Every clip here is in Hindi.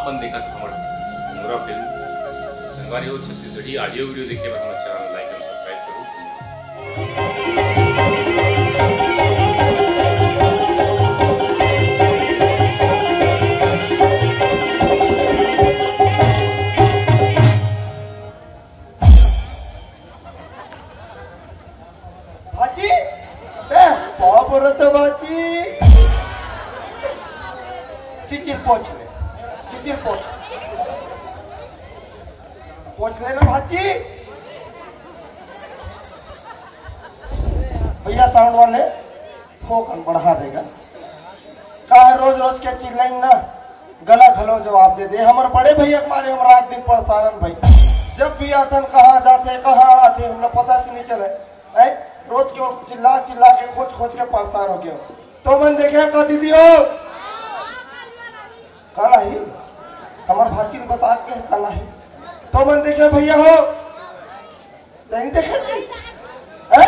अपन देखा हमर मुरा फिल्म संगवारी और छत्तीसगढ़ी ऑडियो वीडियो देखे बर हमर चैनल लाइक और सब्सक्राइब करो। भाजी परत भाजी चिचिर पोछ ले ना भाजी। भैया साउंड वाले फोकन बढ़ा देगा का है रोज रोज के चिल्लाइन ना गला खलो जवाब दे दे। हमारे बड़े भैया हमारे हम रात दिन परेशान भाई जब भी आतन कहाँ जाते कहाँ आते हमरा पता नहीं चले है रोज के चिल्ला चिल्ला के खोज के परेशान हो गया। तो मन देखे का दीदी हो काला ही हमार भाची ने बता के काला ही तो मन देखे भैया हो नहीं देखे नहीं है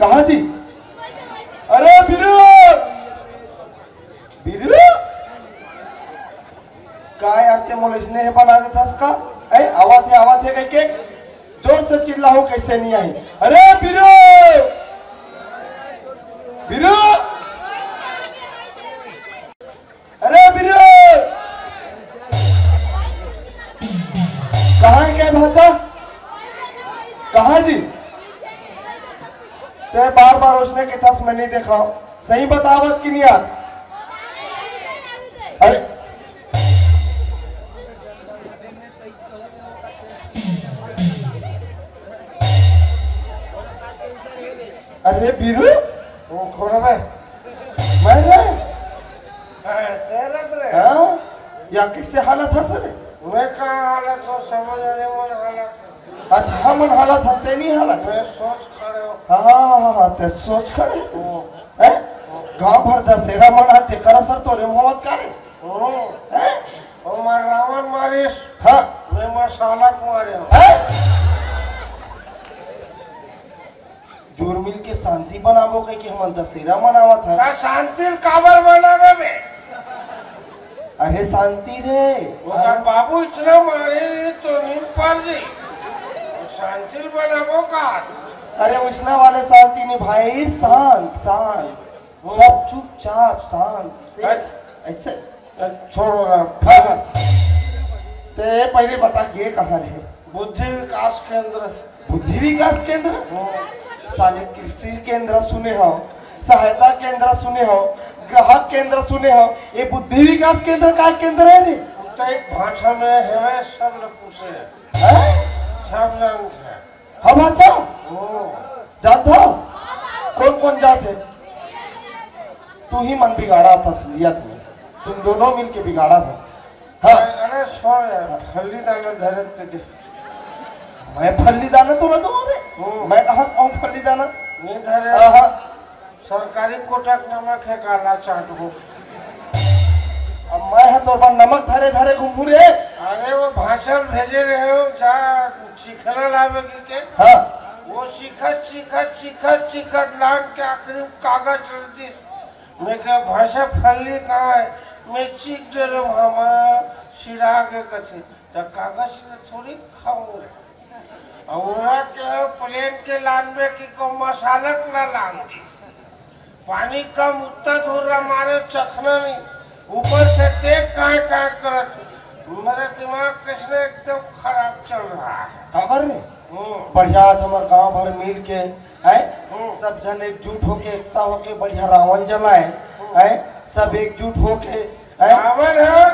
कहा जी। अरे बिरू का यार ते मोल स्नेह बना देता इसका आवाज है के जोर से चिल्ला हो कैसे नहीं आई। अरे बिरू अरे बिरू कहाँ गए भाचा कहाँ जी ते बार उसने के थस में नहीं देखा सही बतावत कि नहीं यार। अरे बीरू या किससे हालत है सर मैं कहाँ हालत हो समझ रहे मन हालत अच्छा मन हालत है नहीं हालत मैं सोच खड़े हो हाँ ते सोच खड़े हैं गांव भर दशहरा मनाते करा सर तोरे मोहब्बत करे हैं हमार रावण मारिस हाँ मैं मसाला मारे जोर मिल के शांति बनावो के कि हम दशहरा मनावत है का शांति काबर बनावे बे। अरे शांति रे ओकर बाबू इतना मारे तो नींद पर जी शांति बनावो का। अरे उसना वाले शांति नहीं भाई शांत सब चुपचाप शांत ऐसे छोड़ो ते पहले बता के कहाँ रहे बुद्धि विकास केंद्र साले कृषि केंद्र सुने हो सहायता केंद्र सुने हो ग्राहक केंद्र सुने हो ये बुद्धि विकास केंद्र का केंद्र है रे तो एक भाषा में है सब लोग पूछे सब जानते हैं हम अच्छा जात हो कौन जात है तू ही मन बिगाड़ा था असलियत में तुम दोनों मिलके बिगाड़ा था। हाँ अरे फल्ली दाना धरे मैं फल्ली दाना तो ना मैं कहा फल्ली दाना नहीं धरे सरकारी कोटक नमक है काला चाट हो। अब मैं है तो नमक धरे घूमू रे। अरे वो भाषण भेजे रहे हो जा चिखना लावे के हाँ वो चिखत लान के आखिरी कागज चलती मैं क्या भाषा फल्ली कहाँ है मैं चीख दे रहा हूँ हमारा सिरा के कथे तो कागज थोड़ी खाऊंगे और क्या प्लेन के लानबे की को मसाला ला लान दी पानी कम उतना दूर हमारे चखना नहीं ऊपर से देख कहाँ करत मेरा दिमाग किसने एकदम खराब चल रहा है खबर नहीं बढ़िया आज हमारे गांव भर मिल के सब जन एकजुट होके एकता होके बढ़िया रावण जलाए सब एकजुट होके रावण है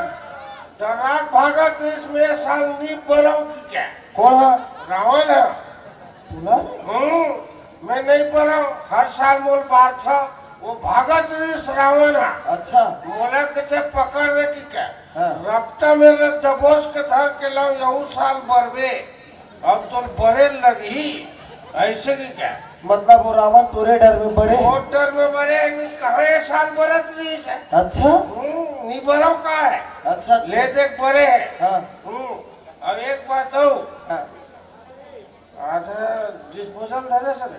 डराक भागत इसमें साल नहीं पढ़ाऊं की क्या कौन है रावण है तुला मैं नहीं पढ़ा हर साल मोल बार था वो भागत रावण है। अच्छा मोला के पकड़ रहे की क्या रफ्ता मेरे दबोच के धर के लाओ यहू साल बरबे अब तो बड़े लगी ऐसे की क्या मतलब वो रावण तोरे डर में बड़े वो डर में बड़े कहाँ ये साल बरत रही है। अच्छा नहीं बरो का है अच्छा ले देख बड़े है। हाँ अब एक बात हो हाँ आधा डिस्पोजल धरे सर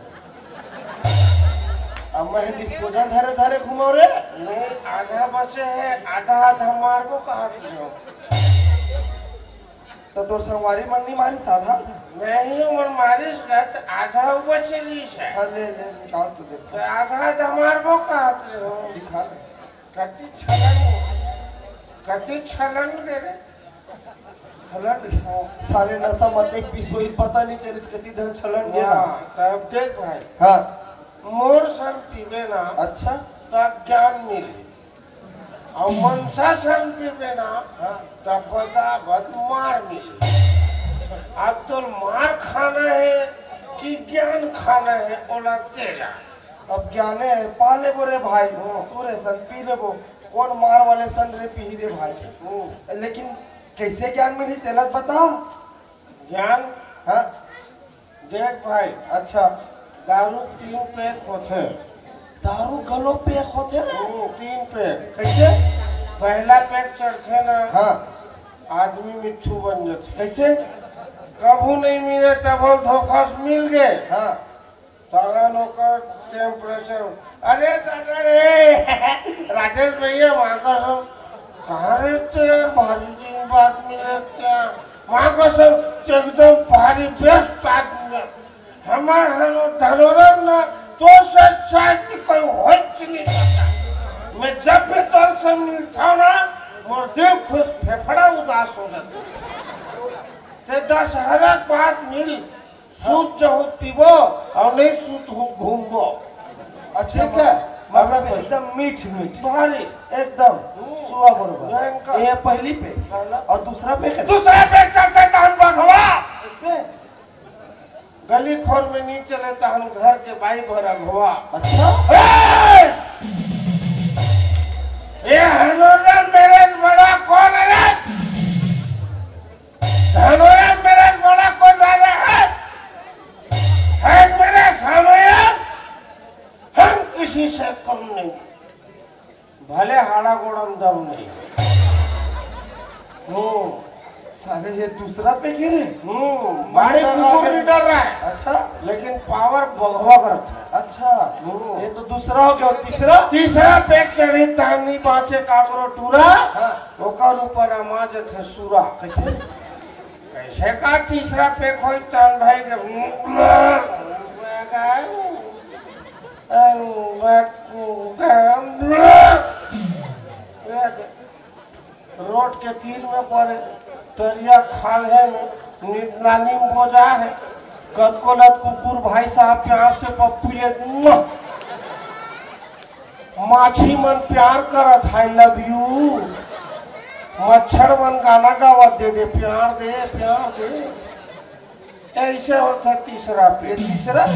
अब मैं डिस्पोजल धरे धरे घूमो रे। नहीं आधा बचे है, आधा आधा मारबो कहाँ हो। तो तोर संगवारी मन्नी मारी साधा था। नहीं मन मारिस गए तो आधा बचे लीस है। हाँ ले ले निकाल तो देख। तो आधा आधा मारबो कहाँ हो। दिखा कति छलन दे रे। छलन साले नशा मत एक पीस होई पता नहीं चलिस कति धन छलन गया। तब देख भाई। हाँ मोर सन पीबे ना। अच्छा तब ज्ञान मिले और मनसा सन पीबे ना। तब बता बद मार मिले। अब तो मार खाना है कि ज्ञान खाना है ओला तेजा। अब ज्ञाने है पाले बोरे भाई तोरे सन पी लेबो कौन मार वाले सन रे पी रे भाई। लेकिन कैसे ज्ञान मिली तेलत बता। ज्ञान हाँ देख भाई। अच्छा दारू 3 पैक होते। दारू गलो पे होते रे। 3 पैक। कैसे पहला पैक चढ़ते ना। हाँ आदमी मिट्ठू बन जाते। कैसे कभू नहीं मिले तब धोखा से मिल गए। हाँ तगन ओकर टेम्परेचर। अरे दादा रे राजेश भैया वहाँ का सब कहाँ रहते यार भारी दिन बाद मिले क्या। वहाँ का सब एकदम भारी बेस्ट आदमी। हमारे धनोरम ना तो सच्चा कोई होच नहीं सकता। मैं जब भी तौर से मिलता ना मोर दिल खुश फेफड़ा उदास हो जाता। ते 10 हरक बात मिल सूत चाहो पीबो और नहीं सूत घूमबो। अच्छा ठीक है मतलब एकदम मीठ मीठ भारी एकदम सुआ बरोबर। ये पहली पे और दूसरा पे चलते तो हम भगवा कैसे गली खोर में नहीं चले तो हम घर के बाई भरा हुआ। अच्छा ये हनोरा मेरे बड़ा कौन है रे। हनोरा मेरे बड़ा कौन है मेरे सामने। हम किसी से कम नहीं भले हाड़ा गोड़म दम नहीं। साले ये दूसरा पे गिरे। बाड़ी कुकुर नहीं डर रहा है। अच्छा लेकिन पावर बगवा करता है। अच्छा ये तो दूसरा हो गया। तीसरा पैक चढ़ी तानी बाँचे काकरो टूरा। हाँ। ओकर ऊपर अमाज थे सूरा। कैसे कैसे का तीसरा पैक हो तान भाई के रोड के तीर में पड़े तरिया खाल है नानी बोझा है कदको लत कुकुर भाई साहब प्यार से पप्पी माछी मन प्यार करत आई लव यू। मच्छर मन गाना गावत दे प्यार दे। ऐसे होता तीसरा पे। तीसरा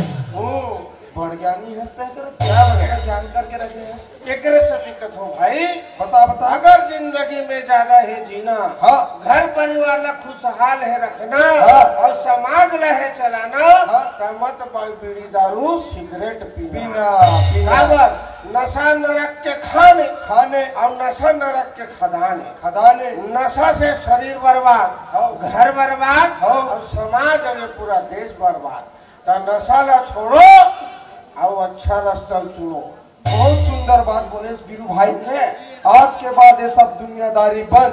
बड़ ज्ञानी हंसते हैं क्या वगैरह जान करके रखे हैं। एक से दिक्कत हो भाई। बता अगर जिंदगी में ज्यादा है जीना। हाँ। घर परिवार ला खुशहाल है रखना। हाँ। और समाज ला है चलाना। हाँ। तो मत बीड़ी दारू सिगरेट पीना। नशा नरक के खाने और नशा नरक के खदाने। नशा से शरीर बर्बाद घर बर्बाद और समाज और पूरा देश बर्बाद। तो नशा ला छोड़ो और अच्छा रास्ता चुनो। बहुत सुंदर बात बोले बीरू भाई ने। आज के बाद ये सब दुनियादारी बंद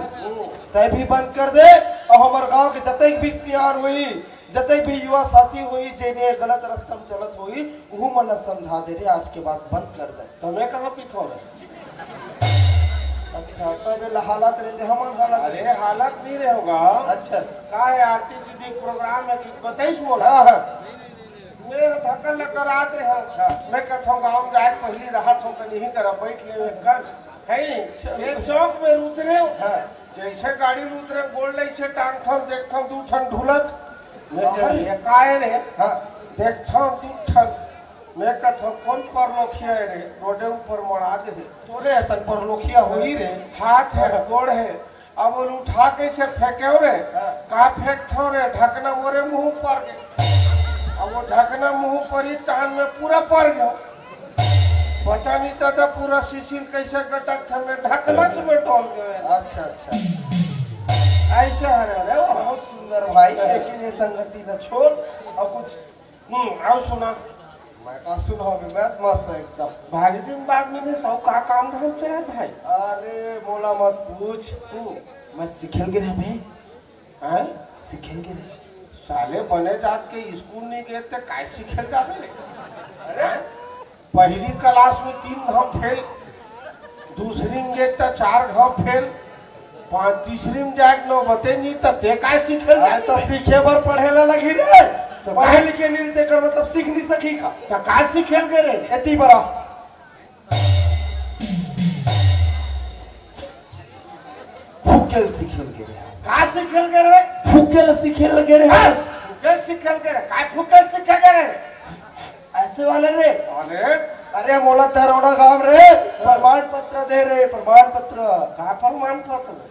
तय भी बंद कर दे। और हमारे गांव के जतक भी सियान हुई जतक भी युवा साथी हुई जेने गलत रास्ता में चलत हुई वो मन समझा दे रे आज के बाद बंद कर दे। तुम्हें कहाँ पीछो। अच्छा तब हालात रहते हमारे हालात। अरे हालत नहीं रहेगा। अच्छा का है आरती दीदी प्रोग्राम है कि बताइस बोला। हाँ मैं धक्का लेकर आते हैं। मैं कहता हूँ गाँव जाए पहली राहत हो कर नहीं करा बैठ ले कर है एक चौक में उतरे। जैसे गाड़ी में उतरे गोल से टांग थम देखता दू ठन ढुलत काय रे। देखता दू ठन मैं कहता कौन परलोखिया रे रोडे ऊपर मरा दे तोरे ऐसा परलोखिया हुई रे। हाथ है गोड़ है अब वो उठा कैसे फेंके रे। का फेंकता रे ढकना मोरे मुंह पर गए। अब वो ढकना मुंह पर ही कान में पूरा पड़ गया। पता नहीं था पूरा शिशिर कैसे गटक था मैं ढकना से मैं टोल गया। अच्छा ऐसे है बहुत सुंदर भाई। लेकिन ये संगति न छोड़ और कुछ और सुना मैं का सुना भी मैं मस्त है एकदम। भारी दिन बाद मिले सब का काम धाम चला भाई। अरे मोला मत पूछ मैं सिखल गिरे भाई। हैं सिखल गिरे साले बने जात के स्कूल नहीं गए थे काय सिखेल जावे रे। अरे पहली क्लास में 3 घाव फेल, दूसरी में गए तो 4 घाव फेल, तीसरी में जाए नो बते नहीं तो ते काय सिखेल जाए। तो सीखे बर पढ़ेला लगी रे। तो पढ़े लिखे नृत्य कर मतलब सीख नहीं सकी का। तो काय सिखेल गए रे एती बड़ा फुकेल सिखेल गिरे। का सिखेल गए रे? फुकेल सिखेल गिरे। फुकेल सिखेल गए रे। काय फुकेल सिखे गए रे? ऐसे वाले रे। अरे अरे मोला तरोड़ा गांव रे प्रमाण पत्र दे रे प्रमाण पत्र। का प्रमाण पत्र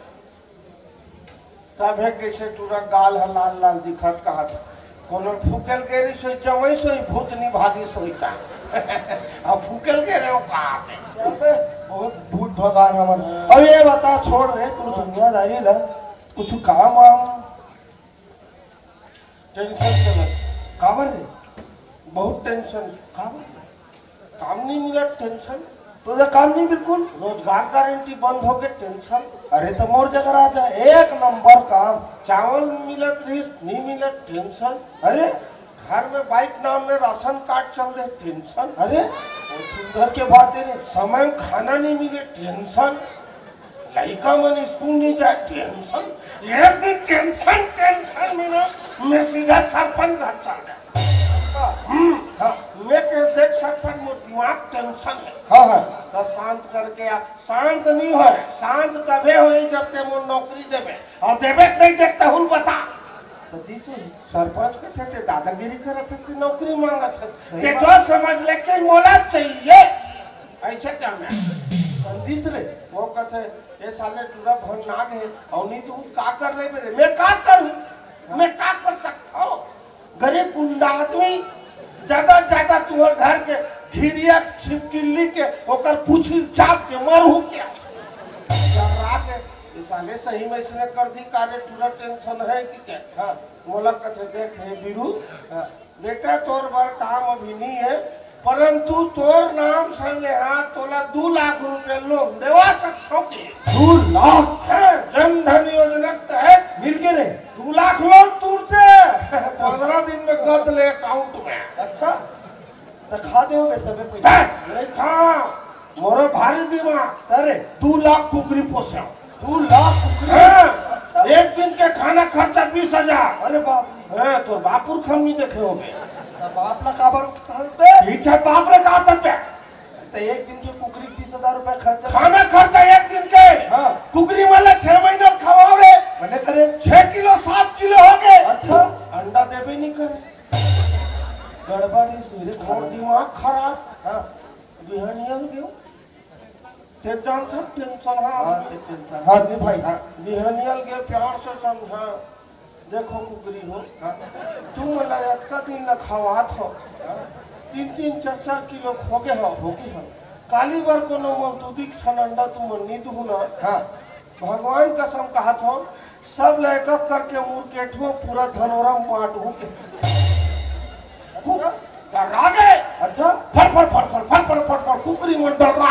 तब है कैसे पूरा गाल है लाल लाल दिखत कहा था कोनो फुकेल गए रे सोई जवई सोई भूत निभागी सोईता। अब फुकेल गए रे कहा थे बहुत भूत भगवान हमन। अब ये बता छोड़ रे तू दुनियादारी ला कुछ काम वाम टेंशन चलत काबर रे बहुत टेंशन काम नहीं मिला टेंशन तुझे काम नहीं बिल्कुल। रोजगार गारंटी बंद हो गए टेंशन। अरे तो मोर जगह राजा एक नंबर काम। चावल मिलत रही नहीं मिलत टेंशन। अरे घर में बाइक नाम में राशन कार्ड चल रहे टेंशन। अरे बहुत सुंदर के बात है रे। समय में खाना नहीं मिले टेंशन। लड़का मन स्कूल नहीं जाए टेंशन। एक दिन टेंशन टेंशन मिला मैं सीधा सरपंच घर चल गया। हाँ मैं कह देख सरपंच मोर दिमाग टेंशन है। हाँ हाँ तो शांत करके आ शांत नहीं हो शांत तबे हो जब ते मोर नौकरी देवे और देवे नहीं देखता हूँ बता तो तीस में सरपंच के थे दादागिरी करते थे नौकरी मांगत थे ते जो समझ ले कि मोला चाहिए ऐसे क्या मैं तीस रे वो कहते ये साले टूरा भन नाग है और नहीं दूध का कर ले मेरे मैं का करूं मैं का कर सकता हूं गरीब गुंडा आदमी ज्यादा तुम्हारे घर के घिरिया छिपकिली के ओकर पूछी चाप के मरहू क्या साले सही में इसने कर दी कार्य पूरा टेंशन है कि क्या। हाँ मोला कथे देख है बीरू बेटा तोर बड़ काम अभी नहीं है परंतु तोर नाम से यहाँ तोला 2 लाख रुपए लोन देवा सकते 2 लाख जन धन योजना के तहत मिल के रे 2 लाख लोन तुरते 15 दिन में गद ले अकाउंट में। अच्छा दिखा दे सबे पैसा नहीं था मोरो भारी दिमाग अरे 2 लाख कुकरी पोसे 2 लाख कुकरी। अच्छा। एक दिन के खाना खर्चा 20,000। अरे बाप रे तो बापुर खम नहीं देखे होगे बाप ना काबर पे ठीक है बाप रे कहा तक तो एक दिन की कुकरी 20,000 रुपए खर्चा खाना खर्चा एक दिन के। हाँ कुकरी वाला 6 महीने खवाओ रे मैंने करे 6 किलो 7 किलो हो गए। अच्छा अंडा देवे नहीं करे गड़बड़ी सुरे और दिमाग खराब। हाँ बिहानियल गयो ते जान था टेंशन। हाँ टेंशन हाँ दे भाई हाँ बिहानियल गए प्यार से समझा देखो कुकरी हो तुम लगात का दिन न खवात हो 3-3 4-4 किलो खोगे हो काली बार को न दूधी ठंडा तुम नींद हो ना। हाँ भगवान कसम कहा था सब लेकर करके मुर्केठो पूरा धनोरा बांटू के रागे। अच्छा फट कुकरी में डर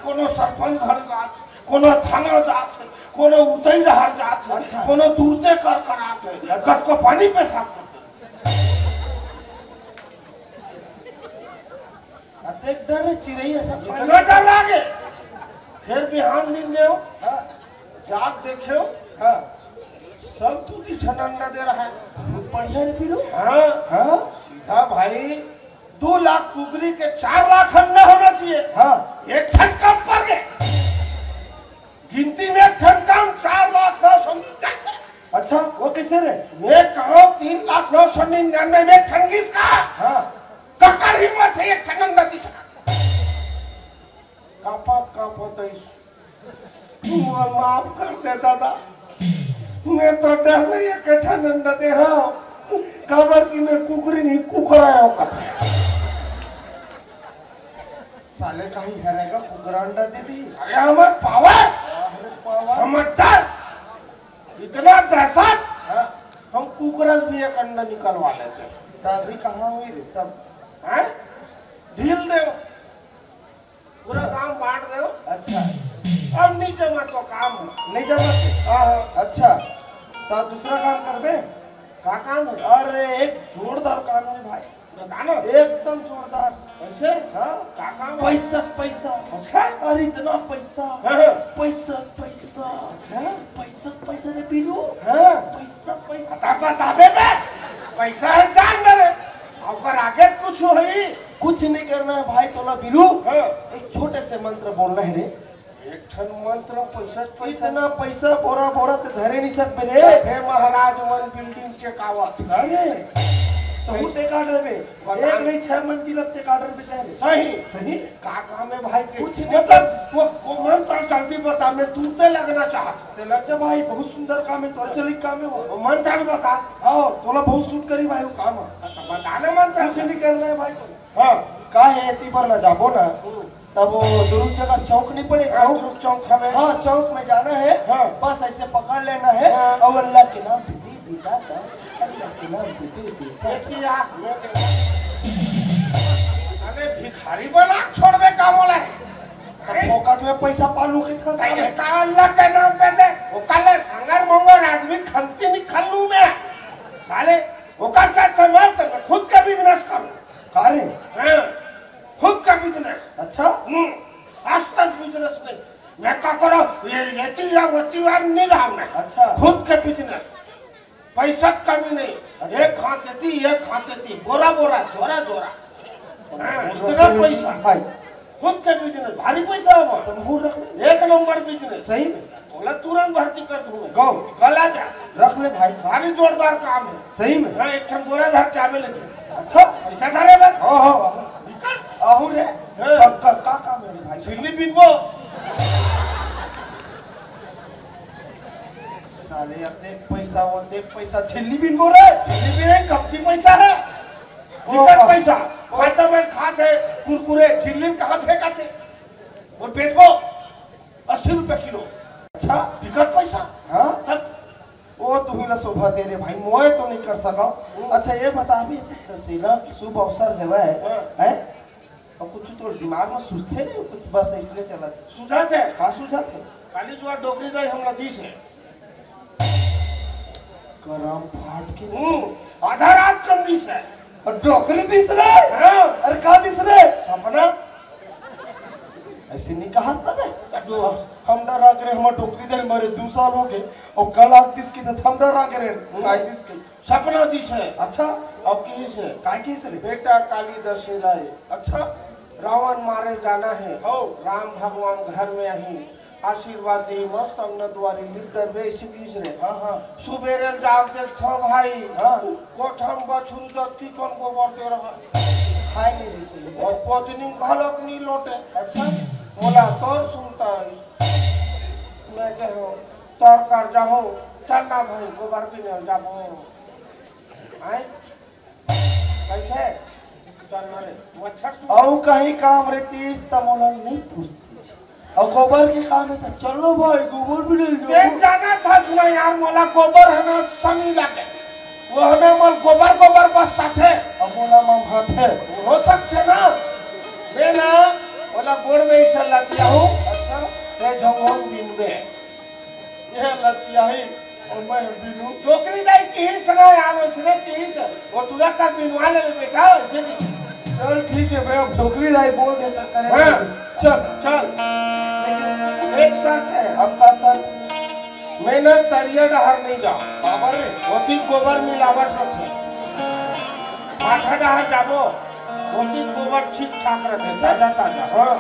कोनो सरपंच घर जात कोनो थाना जात कोनो उतई रहर जात अच्छा। कोनो दूरते कर करात है कद को पानी पेशाब करते अतेक डर चिड़ै ऐसा इतना डर लागे। फिर बिहान दिन देओ हाँ जाग देखियो हाँ सब दूधी छनंडा दे रहा है। बढ़िया रे पीरू। हाँ हाँ सीधा भाई 2 लाख कुकरी के 4 लाख अंडा होना चाहिए। हाँ एक ठन कम पड़ गए गिनती में एक ठन कम 4 लाख 999। अच्छा वो कैसे रे मैं कहा 3 लाख 999 में एक ठन किसका हाँ ककर हिम्मत है एक ठन अंडा दिशा कापत माफ कर दे दादा मैं तो डर में एक ठन अंडा दे हाँ काबर की मैं कुकरी नहीं कुकराया कथा साले कहीं हरेगा कुकरा अंडा दे दी। अरे हमार पावर अरे पावा हमार डर इतना दहशत हाँ हम कुकरस भी एक अंडा निकलवा लेते तभी कहाँ हुई रे सब हैं दे, पूरा काम बांट दे। अच्छा अब नीचे मत को काम है। नहीं जमा हाँ अच्छा तो दूसरा काम करबे। का काम है? अरे एक जोरदार काम है भाई, बता ना। एकदम जोरदार। ऐसे हाँ का काम है? पैसा पैसा। अच्छा अरे इतना पैसा हाँ पैसा पैसा हाँ पैसा पैसा रे पीलू, हाँ पैसा पैसा। बताबे बे, पैसा है जान मेरे, और आगे कुछ होई। कुछ नहीं करना है भाई तोला बीरू, हाँ एक छोटे से मंत्र बोलना है रे। एक ठन मंत्र पैसा पैसा इतना पैसा बोरा बोरा ते धरे नहीं सकते रे। हे महाराज मन बिल्डिंग के कावत। अरे तो ते काटर में एक नहीं 6 मंजिल ते काटर पे जाए। सही सही का काम है भाई के? कुछ नहीं। मतलब वो मंत्र जल्दी बता, मैं तूते लगना चाहता। ते लग जा भाई, बहुत सुंदर काम है, तोर चलिक काम है वो। वो मंत्र बता। हाँ तोला बहुत सूट करी भाई वो काम है। बता ना मंत्र। कुछ नहीं करना है भाई को। हाँ का है ती पर ना जाबो ना तब वो दुरुज जगह चौक नहीं पड़े, चौक चौक हमें। हाँ चौक में जाना है। हाँ। बस ऐसे पकड़ लेना है हाँ। और अल्लाह के नाम पे दे देता था, अल्लाह के नाम पे दे देता। देखिए अरे भिखारी बना छोड़बे काम होला है। तब पॉकेट में पैसा पालू के था सही है, साहब। का अल्लाह के नाम पे दे। वो काले संगर मंगर आदमी खंती नहीं खल्लू में काले वो कर सकते मैं खुद का बिजनेस करूं। कारे हाँ खुद का बिजनेस। अच्छा आज तक बिजनेस नहीं मैं क्या करो, ये या वती वार नहीं रहा मैं। अच्छा खुद के बिजनेस, पैसा कमी नहीं। एक खाते थी एक खाते थी, बोरा बोरा जोरा जोरा। हाँ, इतना पैसा भाई खुद के बिजनेस भारी पैसा है। तुम हो रख ले एक नंबर बिजनेस। सही में। बोला तुरंत भर्ती कर दूंगा। गो कल आ जा, रख ले भाई, भारी जोरदार काम है। सही में। हाँ एक ठन बोरा धर के आवे लगे। अच्छा पैसा धरे बस। हाँ हाँ आहू रे। हाँ। का काम है रे भाई? झिल्ली बिनबो। साले अते पैसा होते पैसा झिल्ली बिन बोल रहे। झिल्ली बिन कपटी पैसा है। ओ, निकट पैसा पैसा में खाते कुरकुरे झिल्ली कहाँ फेंका थे और बेचबो 80 रुपए किलो। अच्छा टिकट पैसा। हाँ तब वो तुम्ही ला शोभा तेरे भाई, मोए तो नहीं कर सका। अच्छा ये बता भी सेना शुभ अवसर है हैं और कुछ तो दिमाग में सुझते नहीं कुछ, बस इसलिए चला सुझा थे का सुझा थे काली जुआ डोकरी दाई हमला दी से करम फाट के आधा रात कम दी से और डोकरी दिस रे। हाँ अरे का दिस रे? सपना ऐसे नहीं कहा तब कटो हम डरा करे हम डोकरी दे मरे 2 साल हो गए और कल आग दिस की तो हम डरा करे काय दिस की सपना दी से। अच्छा अब की से काय की से रे? बेटा काली दशहरा है, अच्छा रावण मारे जाना है। हो राम भगवान घर में आई आशीर्वाद दी मस्त अंगना द्वारी लिप्टर बेस बीस रे। हाँ हाँ सुबेरे जाग देख थो भाई। हाँ कोठम बछरू दत्ती कौन गोबर दे रहा खाए नहीं दिस और पत्नी घलक नहीं लौटे। अच्छा बोला तोर सुनता है मैं कहो तोर कर जाओ चल ना भाई गोबर पीने जाबो आए कैसे चल ना रे मच्छर औ कहीं काम रहती तमोला नहीं पूछती और गोबर के काम है तो चलो भाई गोबर भी ले एक जाओ। जाना फंस ना यार मोला गोबर है ना सनी लगे वो है ना मोल गोबर गोबर बस साथे अब बोला माम हाथ है हो सकते ना मैं ना बोला बोर्ड में ही सलाती हूँ। अच्छा ये झंगों बिन में ये लतिया ही और मैं बिनु डोकरी दाई की ही सना यार उसने की ही से वो तुरा का बिनवा ले बेटा ऐसे नहीं। चल ठीक है भाई, अब ढोकरी लाई बोल देता करे। हाँ। चल चल लेकिन एक शर्त है अब का सर मैं ना तरिया डहर नहीं जाऊँ। बाबर रे होती गोबर मिलावट न थे माथा डहर जाबो होती गोबर ठीक ठाक रहते ताजा ताजा। हाँ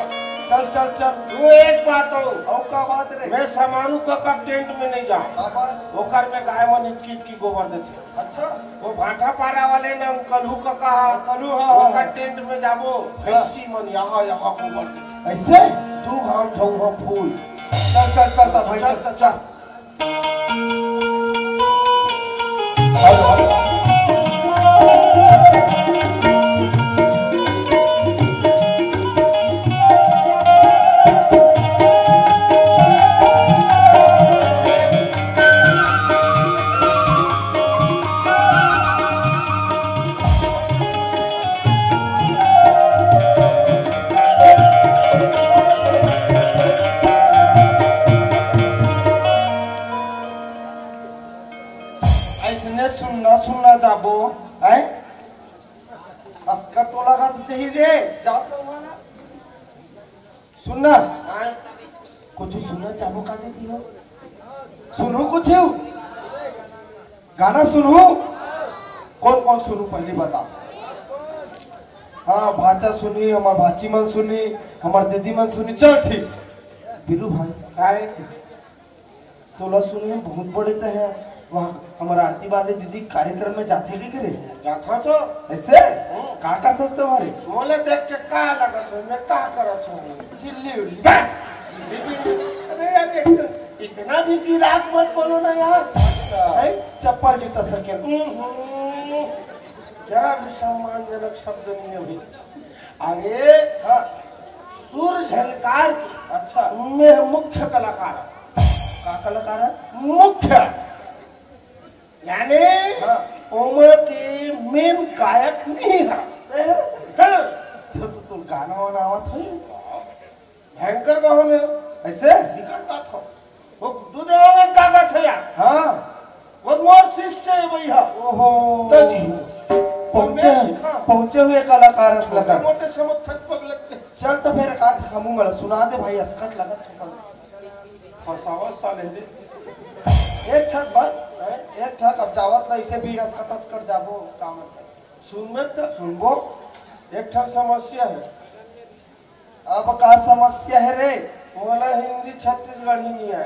चल चल चल तू एक बात हो औ का बात रे? मैं सामानू का टेंट में नहीं जाऊँ। बाबर ओकर में गाय मन की गोबर देते। अच्छा वो भाटा पारा वाले ने कलहू का कहा कलहू, हाँ, ओकर टेंट में जाबो भैंसी मन यहाँ यहाँ गोबर देते। ऐसे 2 घाम धोऊ फूल। चल चल चल भाई चल चल चल चल तो चाहिए रे जात वाला सुनना हाँ? कुछ सुनना चाहो का देती हो सुनो कुछ गाना सुनो कौन कौन सुनू पहले बता हाँ भाचा सुनी हमार भाची मन सुनी हमार दीदी मन सुनी चल ठीक बिलू भाई काय तोला सुनी हम बहुत बड़े थे हैं वहाँ हमारा आरती वाले दीदी कार्यक्रम में जाते भी करे जाता तो ऐसे का करते थे तुम्हारे मोले देख के का लगत हो मैं का करत हूँ चिल्ली उल्ली अरे यार इतना भी गिराक मत बोलो ना यार है चप्पल जूता सकेल जरा भी सम्मानजनक शब्द नहीं है भाई अरे हाँ सूर झलकार की अच्छा मैं मुख्य कलाकार का कलाकार है मुख्य यानी हाँ उम्र के मेन गायक नहीं है हाँ। तो गाना वाना आवत हो भयंकर गाँव में ऐसे निकलता था वो दूध में कागज है यार हाँ वो मोर शिष्य है भैया ओहो तो जी पहुंचे हुए कलाकार है लगा मोटे से थक पग लगते चल तो फिर काट हमू मला सुना दे भाई अस्कट लगा फसावा साले दे एक ठक बस एक ठक अब जावत ला इसे भी अस्कट जाबो काम सुन में तो सुनबो एक ठक समस्या है अब का समस्या है रे मोला हिंदी छत्तीसगढ़ी नहीं है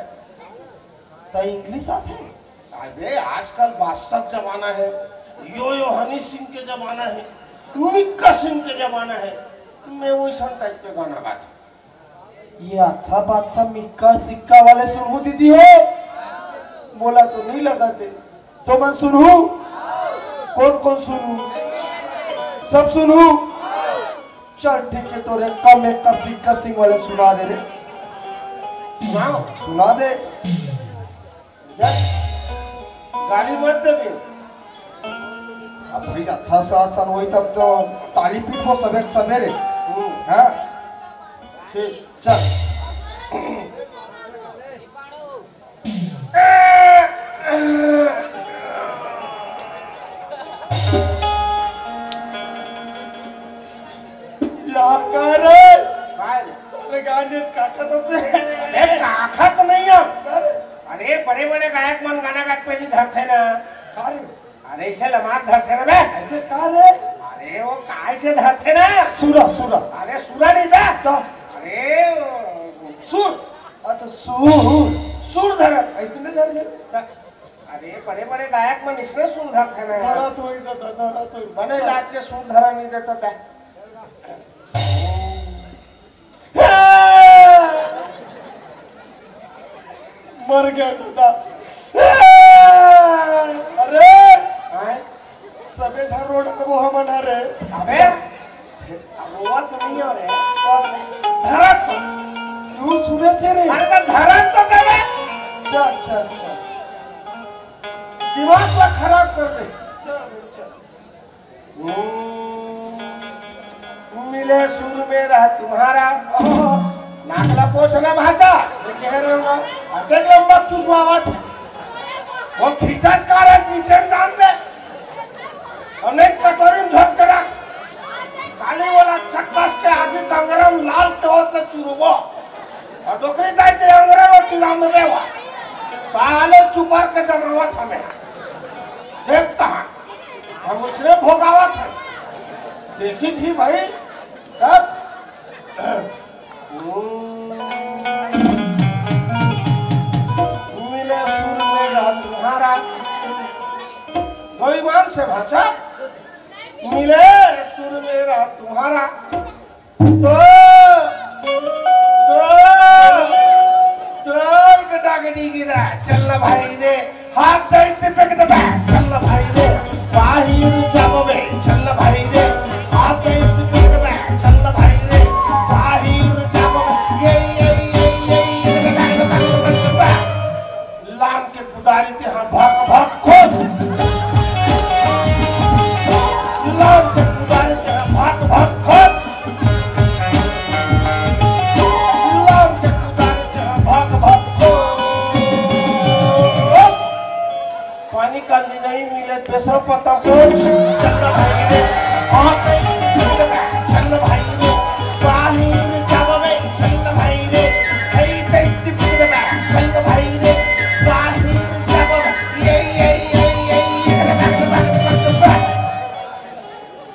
तो इंग्लिश आते अरे आजकल बादशाह जमाना है यो हनी सिंह के जमाना है मिक्का सिंह के जमाना है मैं वैसा टाइप के गाना गाता ये अच्छा बादशाह मिक्का सिक्का वाले सुनू दीदी हो बोला तो नहीं लगाते तो मैं सुनू कौन कौन सुनू सब सुनू चल ठीक है तो रे कम एक का सिक्का सिंह वाले सुना दे रे सुनाओ सुना दे गाली मत दे अब भाई अच्छा से अच्छा हुई तब तो ताली पीट को सवेरे हाँ ठीक चल काखत नहीं है अरे बड़े बड़े गायक मन गाना गात पे नहीं धरते ना अरे इसे लमात धरते ना बे ऐसे कहा रे अरे वो काय से धरते ना सूरा सूरा अरे सूरा नहीं था तो अरे सुर अच्छा सूर सुर धरत ऐसे नहीं धर दे अरे बड़े बड़े गायक मन इसने सुर धरते ना धरा तो ही धरा तो बने जात के सुर धरा नहीं देता था मर गया दादा अरे सबे झा रोड वो हम रे अबे रोवा तो नहीं हो रे धरत तू सूरज से रे अरे तो धरत तो करे चल चल चल दिमाग को खराब कर दे चल चल मिले सुर में रह तुम्हारा नाकला पोछना भाचा कह रहे हो अटक लंबा चुसवावा था वो खींचत कारक नीचे जान दे अनेक कटोरी में ढक के रख काली वाला चक्कस के आगे कंगरम लाल के होत ले चुरुबो और डोकरी दाइते अंगरा रोटी राम में वा साले चुपर के जमावत हमें देखता हम उसने भोगावत है देसी घी भाई तब मिले सुर में तुम्हारा गोईमान से भाषा मिले सुर मेरा तुम्हारा तो गडागडी गिरा चल भाई रे हाथ दैते पेक दबा चल भाई रे बाहिर जाबे चल भाई रे हाथ दैते पेक दबा चल भाई रे बाहिर जाबे ये लाम के कुदारी ते हां भाग भाग खोद लाम के कुदारी ते भाग भाग खोद लाम के कुदारी ते भाग भाग पानी कांजी नहीं मिले बेसर पता पोछ चल भाई रे हाथ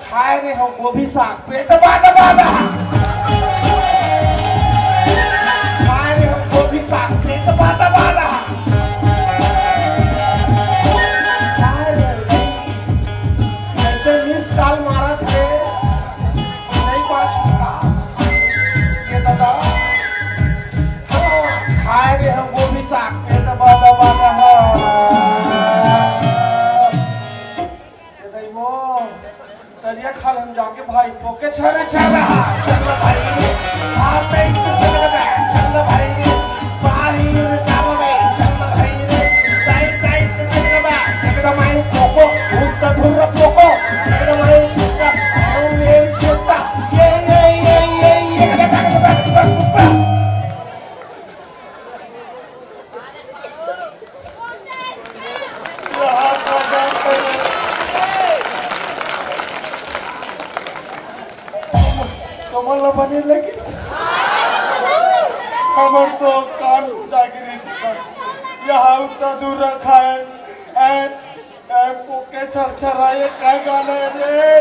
खाए रहे हो गोभी साग पेट दबा दबा रहा खाए रहे हो गोभी साग पेट दबा दबा रहा ऐसे मिस कॉल मारा थे नहीं बात छूटा ये दादा हाँ खाए रहे हो गोभी साग पेट दबा दबा रहा तरिया खाल हम जाके भाई पोके छरा छरा चल भाई हाथ में चल भाई बाहर जाओ भाई चल भाई टाइट टाइट चल भाई एकदम आई पोको भूत धुर पोको एकदम आई का हम ये छोटा ये कमल बने लगे हमर तो कान जागरी यहाँ उतना दूर रखा है पोके छरछराए काय गाना है रे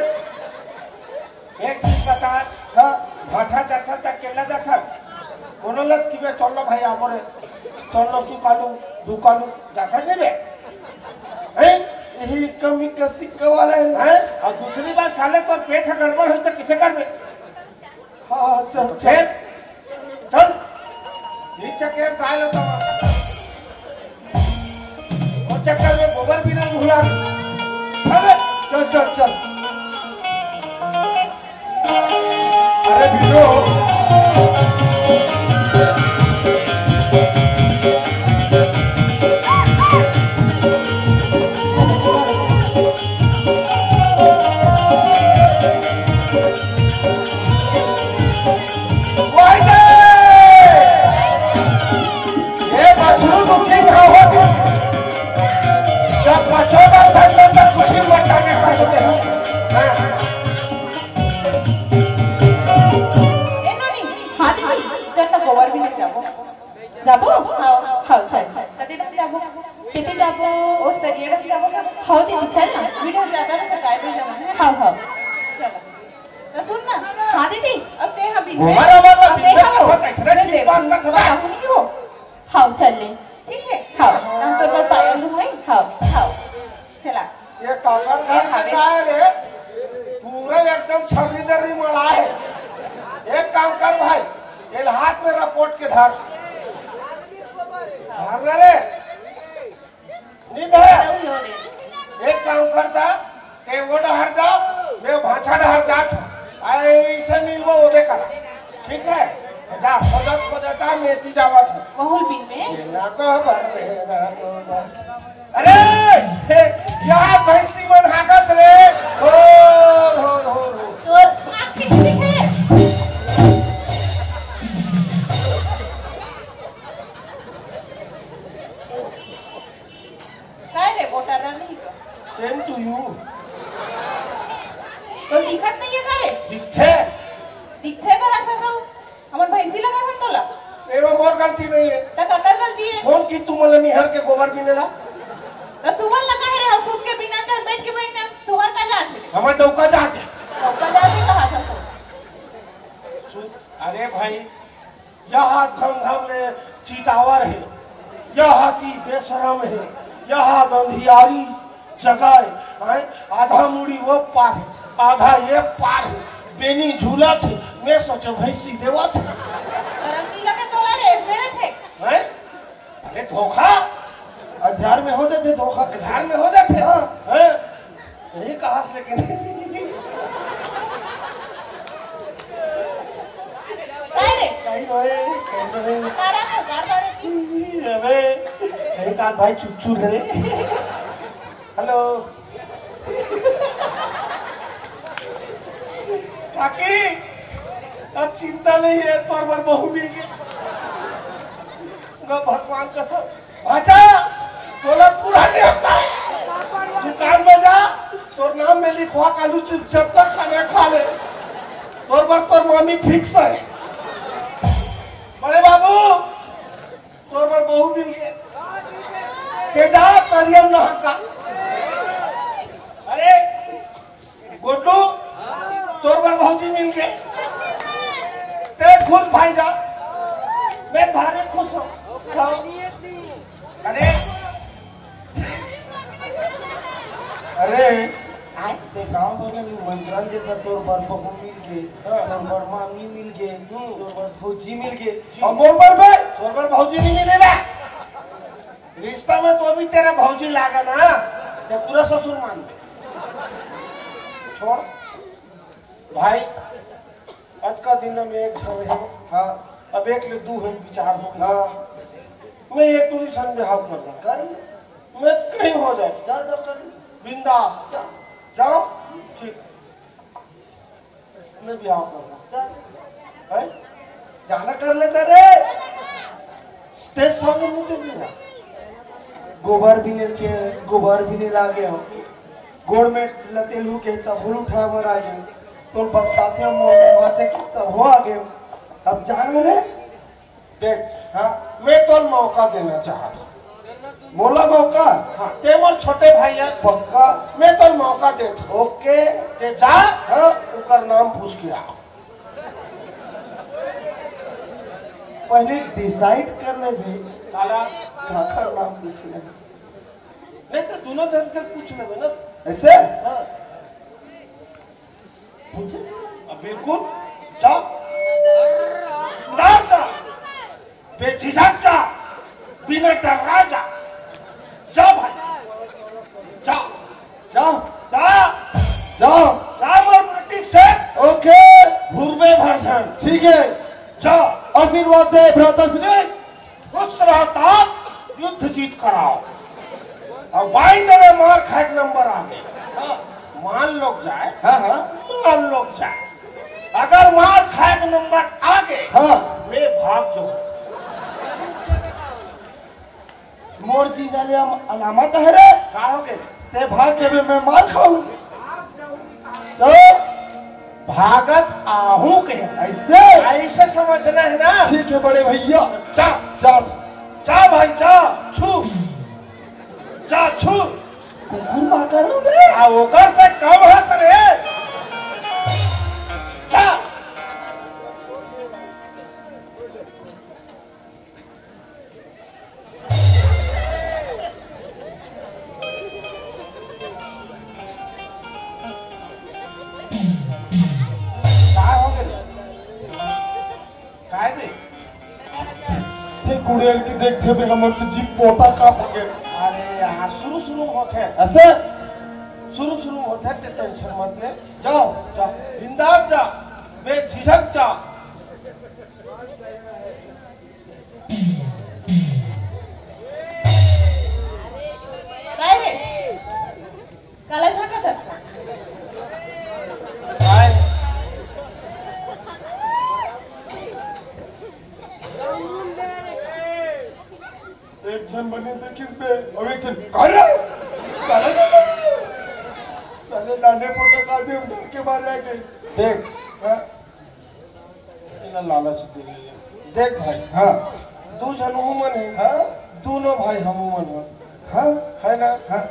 एक चीज बता हाँ भाठा जाता तक केला जाता कोनो लग कि चलो भाई आमरे चलो सुकालू दुकालू जाता नहीं बे हैं यही कमी का सिक्का वाला हैं और दूसरी बात साले तो पेट गड़बड़ हो तो किसे कर बे हाँ चल चल चल नीचे के गाय लो तुम और चक्कर में गोबर भी ना भूला चल चल चल अरे भिड़ो যাবো হাও চল কদিন যাবো কেতে যাবো ও তরিয়েড়া যাবো হাও দিদি চল না ভিডিও ज्यादा ना तो काय पे जमाना हां हां चलो तो सुन ना हां दीदी अब ते हम बिन हमारा मतलब बिन बात कर सदा नहीं हो हां चल ले ठीक है हां हम तो पर पायल हुई हां हां चला ये काकर घर का है रे पूरा एकदम छरीदरी मड़ा है एक काम कर भाई ये हाथ में रिपोर्ट के धार धारना रे नहीं धर एक काम करता ते वो डहर जा मैं भाषा डहर जात ऐसे मिलबो वो दे कर ठीक है जा खोजता मेसी जावत बहुल बिन में ये ना को भर दे अरे यहाँ भैंसी मन हाकत रे हो तो आखिर ठीक है सेम टू यू तो दिखत नहीं है करे दिखते दिखते तो रखा था हमर भैंसी लगा हम तोला एवा मोर गलती नहीं है त ककर गलती है कौन की तुमले निहर के गोबर बिनेला तो तुमल लगा है हम सूत के बिना चल बैठ के बैठना तुम्हार का जात है हमर डौका जात है डौका जात है कहां से अरे भाई यहाँ धम ने चीतावर है यहाँ की बेशरम है यहाँ दंधियारी जगह है आधा मुड़ी वो पार है आधा ये पार है बेनी झूला थे मैं सोचे भैंसी देवा थे रंगी लगे तोला रे मेरे थे हैं अरे धोखा अध्यार में हो जाते धोखा अध्यार में हो जाते हाँ हैं यही कहा से लेकिन रे कहीं होए तारा को गार की अबे कहीं का भाई चुप रे हेलो काकी अब चिंता नहीं है तोर बार बहू मिल गया भगवान कसम भाचा तोला पूरा नहीं होता है दुकान में जा तोर नाम में लिखवा कालू चुपचाप तक खाना खा ले तोर बार तोर मम्मी फिक्स है बड़े बाबू तोर बार बहू मिल गया तेजा तरियम नहा का अरे गोटू तोर पर भौजी मिल गए ते खुश भाई जा मैं भारी खुश हूँ अरे अरे ते गांव बगल में मंदिरन देता तोर बर बहू मिल गए तोर बर मामी मिल गए तोर बर भौजी मिल गए और मोर बर तोर पर भौजी नहीं मिलेगा रिश्ता में तो भी तेरा भौजी लागा ना ते पूरा ससुर मान ले छोड़ भाई आज का दिन में एक झर है हाँ अब एक ले दू है विचार हो हाँ मैं एक तुरी सन बिहाव करना कर मैं कहीं हो जाए जा जा कर बिंदास जाओ ठीक मैं बिहाव करना जा है जाना कर लेते रे स्टेज सॉन्ग नहीं देखना गोबर भी नहीं लागे हो गोड़ में लतेलू के तब भूल उठा मर आ गए तो बस साथे मोर माथे के तब हो आ गए अब जाने रे देख हाँ मैं तो मौका देना चाहता मोला मौका हाँ ते मोर छोटे भाई है पक्का मैं तो मौका देता ओके ते जा हाँ उकर नाम पूछ के आ पहले डिसाइड कर ले भी काला काकर नाम पूछ ले नहीं तो दोनों जन के पूछ ले ना ऐसे हाँ पूछे अब बिल्कुल जा ना जा बेझिझक जा बिना डर राजा जा भाई जा जाओ जा जाओ जा मोर प्रतीक से ओके घूरबे भरसन ठीक है जा आशीर्वाद दे भ्राताश्री खुश रहता युद्ध जीत कराओ और बाई देवे मार खाए नंबर आ गए हाँ, मान लोग जाए हाँ हाँ मान लोग जाए अगर मार खाए नंबर आ गए हाँ मैं भाग जाऊं मोर जी जाले अलामत है रे का हो गए ते भाग के मैं मार खाऊं तो भागत आहू के ऐसे ऐसे समझना है ना ठीक है बड़े भैया जा जा जा भाई जा छू जा छू कुकुर मार करो रे आ ओकर से कम हंस रे जा से कुड़ेल के देखते भी हमर तो जीप पोटा का पके अरे यार शुरू में होते हैं ऐसे शुरू में होते हैं टेंशन मत ले जाओ जा बिंदास जा बेझिझक जा काय रे काला झाकत असता काय एक जन बने थे किस पे और एक जन काला साले नाने पोटा का दे डर के मारे आ गए देख हाँ इना लालच दे देख भाई हाँ दू जन हुमन है हाँ दोनों भाई हम हुमन है हाँ है ना हाँ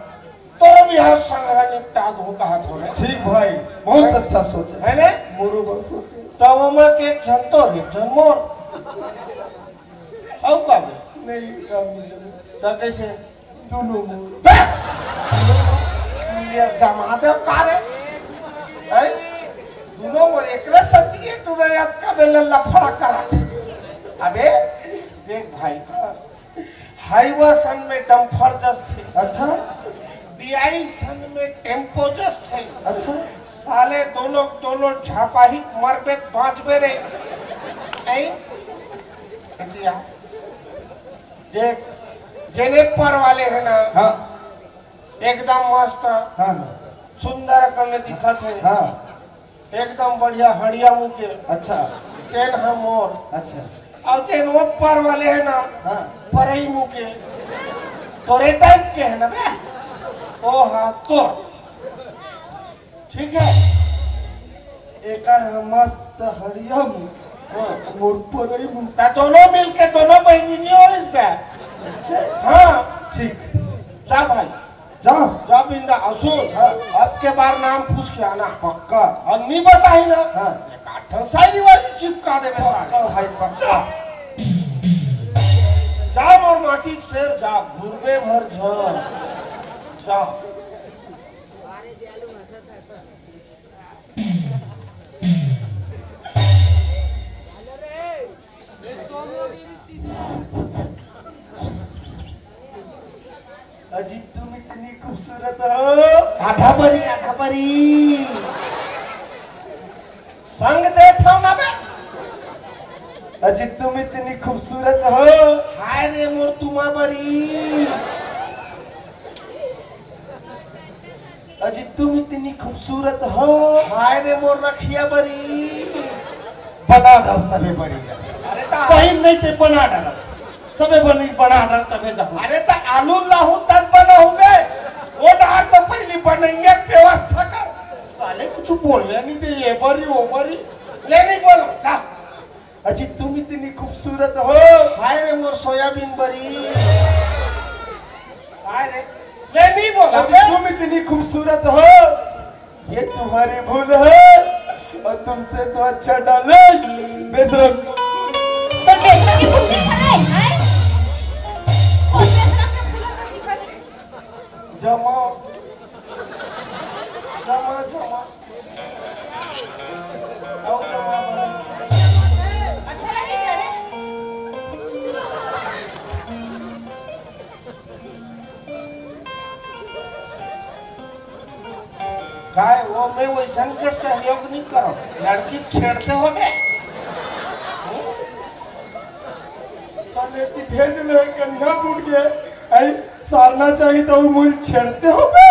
तोरा भी यहाँ संग्रह निपटा दो कहा थोड़े ठीक भाई बहुत अच्छा सोचे है ना मोरो बहुत सोचे तो वो मैं के जनतो रे जनमोर अब का नहीं काम नहीं तो कैसे दोनों मोर ये जमा दे कारे है दोनों मोर एकरे सती है तू याद का बेल लफड़ा करा अबे देख भाई हाईवा सन में डंपर जस थे अच्छा डीआई सन में टेम्पो जस थे अच्छा साले दोनों झापाही मरबे बाँचबे रे ऐ इतिया देख जेने पर वाले है ना हाँ एकदम मस्त हाँ सुंदर करने दिखत है हाँ एकदम बढ़िया हड़िया मुँह के अच्छा तेन है मोर अच्छा और तेन वो पर वाले है ना हाँ परई मुँह के तोरे टाइप के है ना बे ओ हाँ तो ठीक है एकर मस्त हरियम मोर परई मुंह ता दोनों मिलके दोनों बहनियों इस बे से हाँ ठीक जा भाई जाओ जा बिंदा सुन। हाँ। अब के बार नाम पूछ के आना पक्का। और नहीं बताई ना हाँ शायरी वाली चिपका देवे पक्का सारे। भाई पक्का। जा मोर माटी के शेर जा घूरबे भर झर जा। अजी तुम इतनी खूबसूरत हो। आधा परी संग दे था ना बे। अजी तुम इतनी खूबसूरत हो। हाय रे मोर तुमा बरी। अजी तुम इतनी खूबसूरत हो। हाय रे मोर रखिया बरी। बना डर सबे बरी। अरे ता कहीं नहीं ते बना डर सबे बनी बना डर तबे जाओ। अरे ता आलू लाहू तक बनाऊ बे। वो डार तो पहली बनैया व्यवस्था कर। साले कुछ बोलने नहीं दे ये बरी वो बरी। ले नहीं बोलो जा। अजी तुम इतनी खूबसूरत हो। हाय रे मोर सोयाबीन बरी। हाय रे ले नहीं बोला अजी बे। तुम इतनी खूबसूरत हो। ये तुम्हारी भूल है और तुमसे तो अच्छा डाले बेशरम। तो बेसरा की फूल दिखाए हैं और बेसरा के फूल दिखाए। जमा जमा जमा आओ जमा बरी। अच्छा लगे करे। काय वो मैं वैसन के सहयोग नहीं करो। लड़की छेड़ते हो बे। साले की भेज ले कन्या टूट गए। ऐ सारना चाहिए तो मूल छेड़ते हो बे।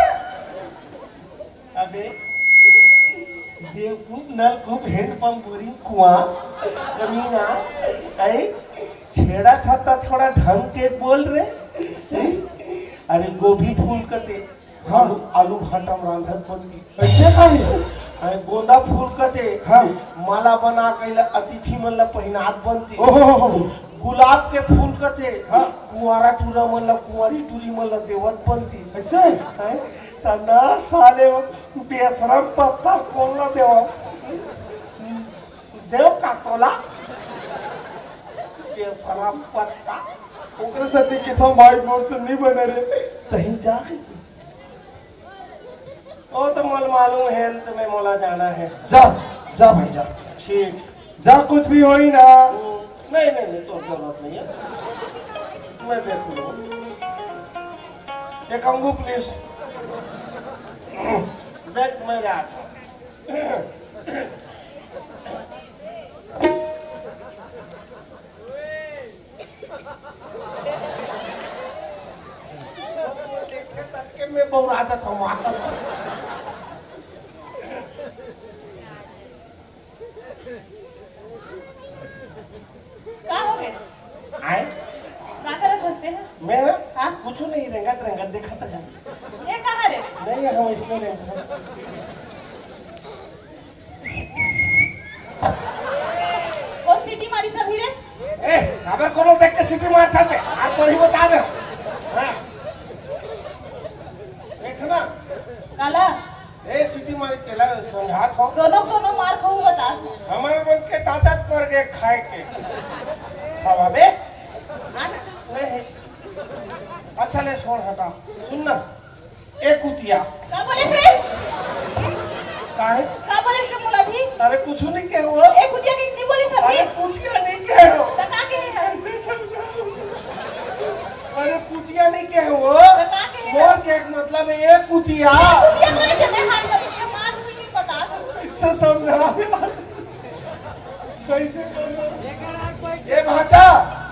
अबे देवकूप नलकूप हैंडपंप बोरिंग कुआं कमीना ऐ छेड़ा था तो थोड़ा ढंग के बोल रे। अरे गोभी फूल कते हाँ। आलू भाटा में रांधत बनती। ऐसे खाली अरे गोंदा फूल कते हाँ। माला बना के अतिथि मन ला पहिनात बनती। ओहो गुलाब के फूल कते हाँ। कुंवारा टूरा मन ला कुंवारी टूरी मन ला देवत बनती। ऐसे हैं? तना साले बेसरम पत्ता कौन ला देवा देव का तोला बेसरम पत्ता। ओकरे साथी के था भाई मोर से नहीं बने रे। कहीं जा ओ तो मोल मालूम है तो मैं मोला जाना है। जा जा भाई जा। ठीक जा कुछ भी हो ही ना। नहीं नहीं नहीं तो जरूरत नहीं है। मैं देख लूँ। एक अंगू प्लीज बैग में रहा था। मैं बहुरा जाता हूँ वापस। क्या हो गए? आए क्या करत हंसते हैं? मैं हाँ? कुछ नहीं रंगत देखा था। ये कहाँ रे? नहीं हम इसमें नहीं। कौन सीटी मारी सभी रे? ए खबर करो देख के सिटी मारता थे आप पर ही बता दे। हाँ देखना काला ए सिटी मारी तेला समझात हो। दोनों मार खाऊ बता। हमारे मन के ताकत पर गए खाए के हवा बे नहीं। अच्छा ले छोड़ हटा सुन ना एक कुतिया क्या बोले रे? काहे क्या बोले इसके मुला भी? अरे कुछ नहीं कहे हो। एक कुतिया की नहीं बोली सभी। अरे कुतिया नहीं कहे हो। तो का के है? ऐसे समझाओ। अरे कुतिया नहीं कहे हो। तो का के है? मोर के एक मतलब है एक कुतिया। कुतिया बोले चले हाथ कर के मार भी नहीं बता। इससे समझा कैसे ये भाषा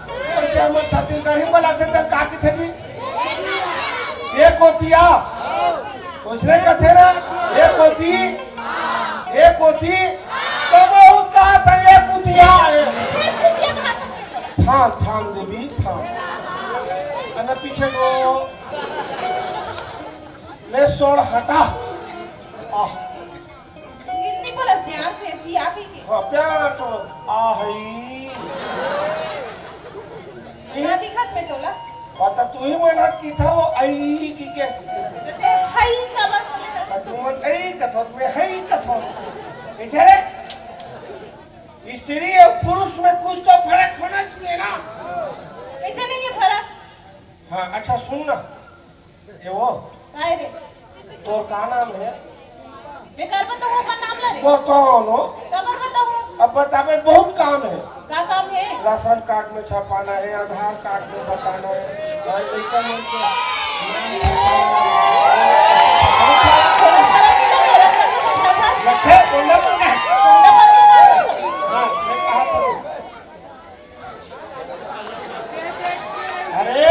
कैसे हम छत्तीसगढ़ी बोला थे तब का की थे जी ये कोतिया उसने कथे ना ये कोती तो वो उसका संगे कुतिया थाम देवी थाम अन्ना पीछे को ले सोड़ हटा आह कितनी बोला प्यार से थी आके की। हाँ प्यार से आहई क्या दिखत में तोला? पता तू ही मेहनत की था वो आई की के तो तुमन ऐ कथोत में है कथोत कैसे रे स्त्री और पुरुष में कुछ तो फर्क होना चाहिए ना कैसे नहीं है फर्क हाँ अच्छा सुन ना ये वो काय रे तो का नाम है बेकार बताओ का नाम ला रे वो कौन हो खबर बताओ अब बतावे बहुत काम है का काम है राशन कार्ड में छपाना है आधार कार्ड में बताना है और लड़का लोग के नाम लखे बोलना पड़ता है हाँ मैं कहा था अरे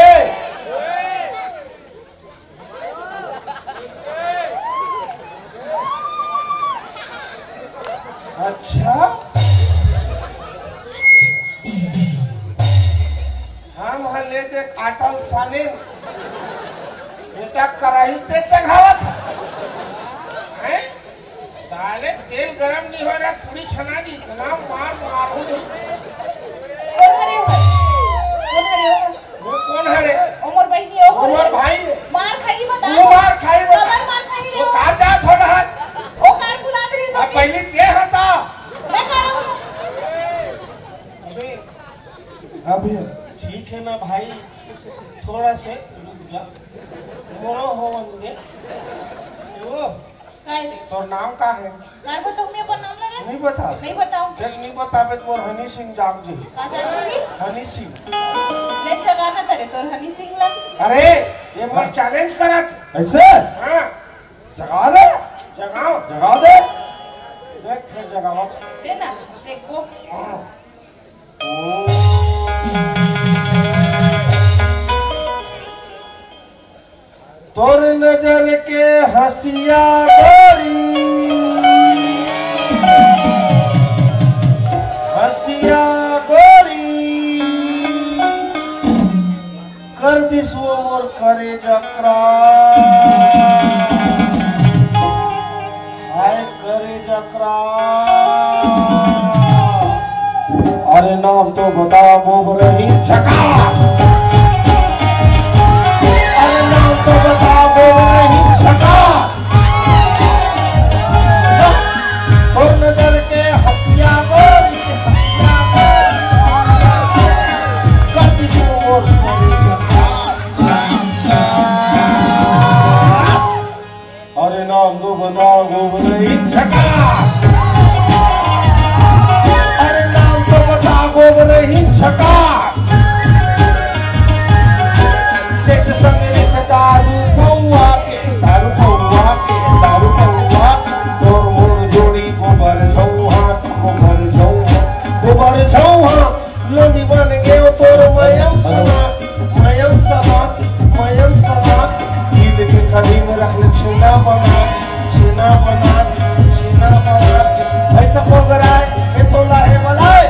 अच्छा हम हले देख आटल साले बेटा कराही ते चढ़ावत है साले तेल गरम नहीं हो रहा पूरी छना दी इतना मार मारू कौन हरे वो कौन है रे उमर बहनी है उमर भाई है मार खाई बता वो मार खाई बता कमर मार खाई रे वो कार जा थोड़ा हाथ ओ कार बुला दे रे अब पहले ते हता मैं कर रहा हूं अबे अभी ठीक है ना भाई थोड़ा से रुक जा मोरो हो वंदे वो काय रे तो नाम का है कार बताओ मैं अपन नाम ला रे नहीं बता नहीं बताओ देख नहीं बतावे तो हनी सिंह जाग जी का जानती हनी सिंह ले जगाना तरे तोर हनी सिंह ला अरे ये मैं चैलेंज करा ऐसे हां जगा ले जगाओ जगा दे देख फिर जगाओ दे ना देखो तोर नजर के हसिया गोरी हसिया गोरी कर दिस वो मोर करे जकरा हाय करे जकरा अरे नाम तो बता मोब रही छका अरे नाम तो बता मोब रही छका और नजर के हसिया गोरी हसिया गोरी कति मोर करे अरे नाम तो बता मोब रही छका गोबर ही छका जैसे संगे दारू पौआ के दारू पौआ के दारू पौआ और मोर जोड़ी गोबर झौहा गोबर झौहा लोनी बन गयो तोर मयम समा दिल के खड़ी में रख ले छेना बना ऐसा पोगराए ये तो लाहे बलाए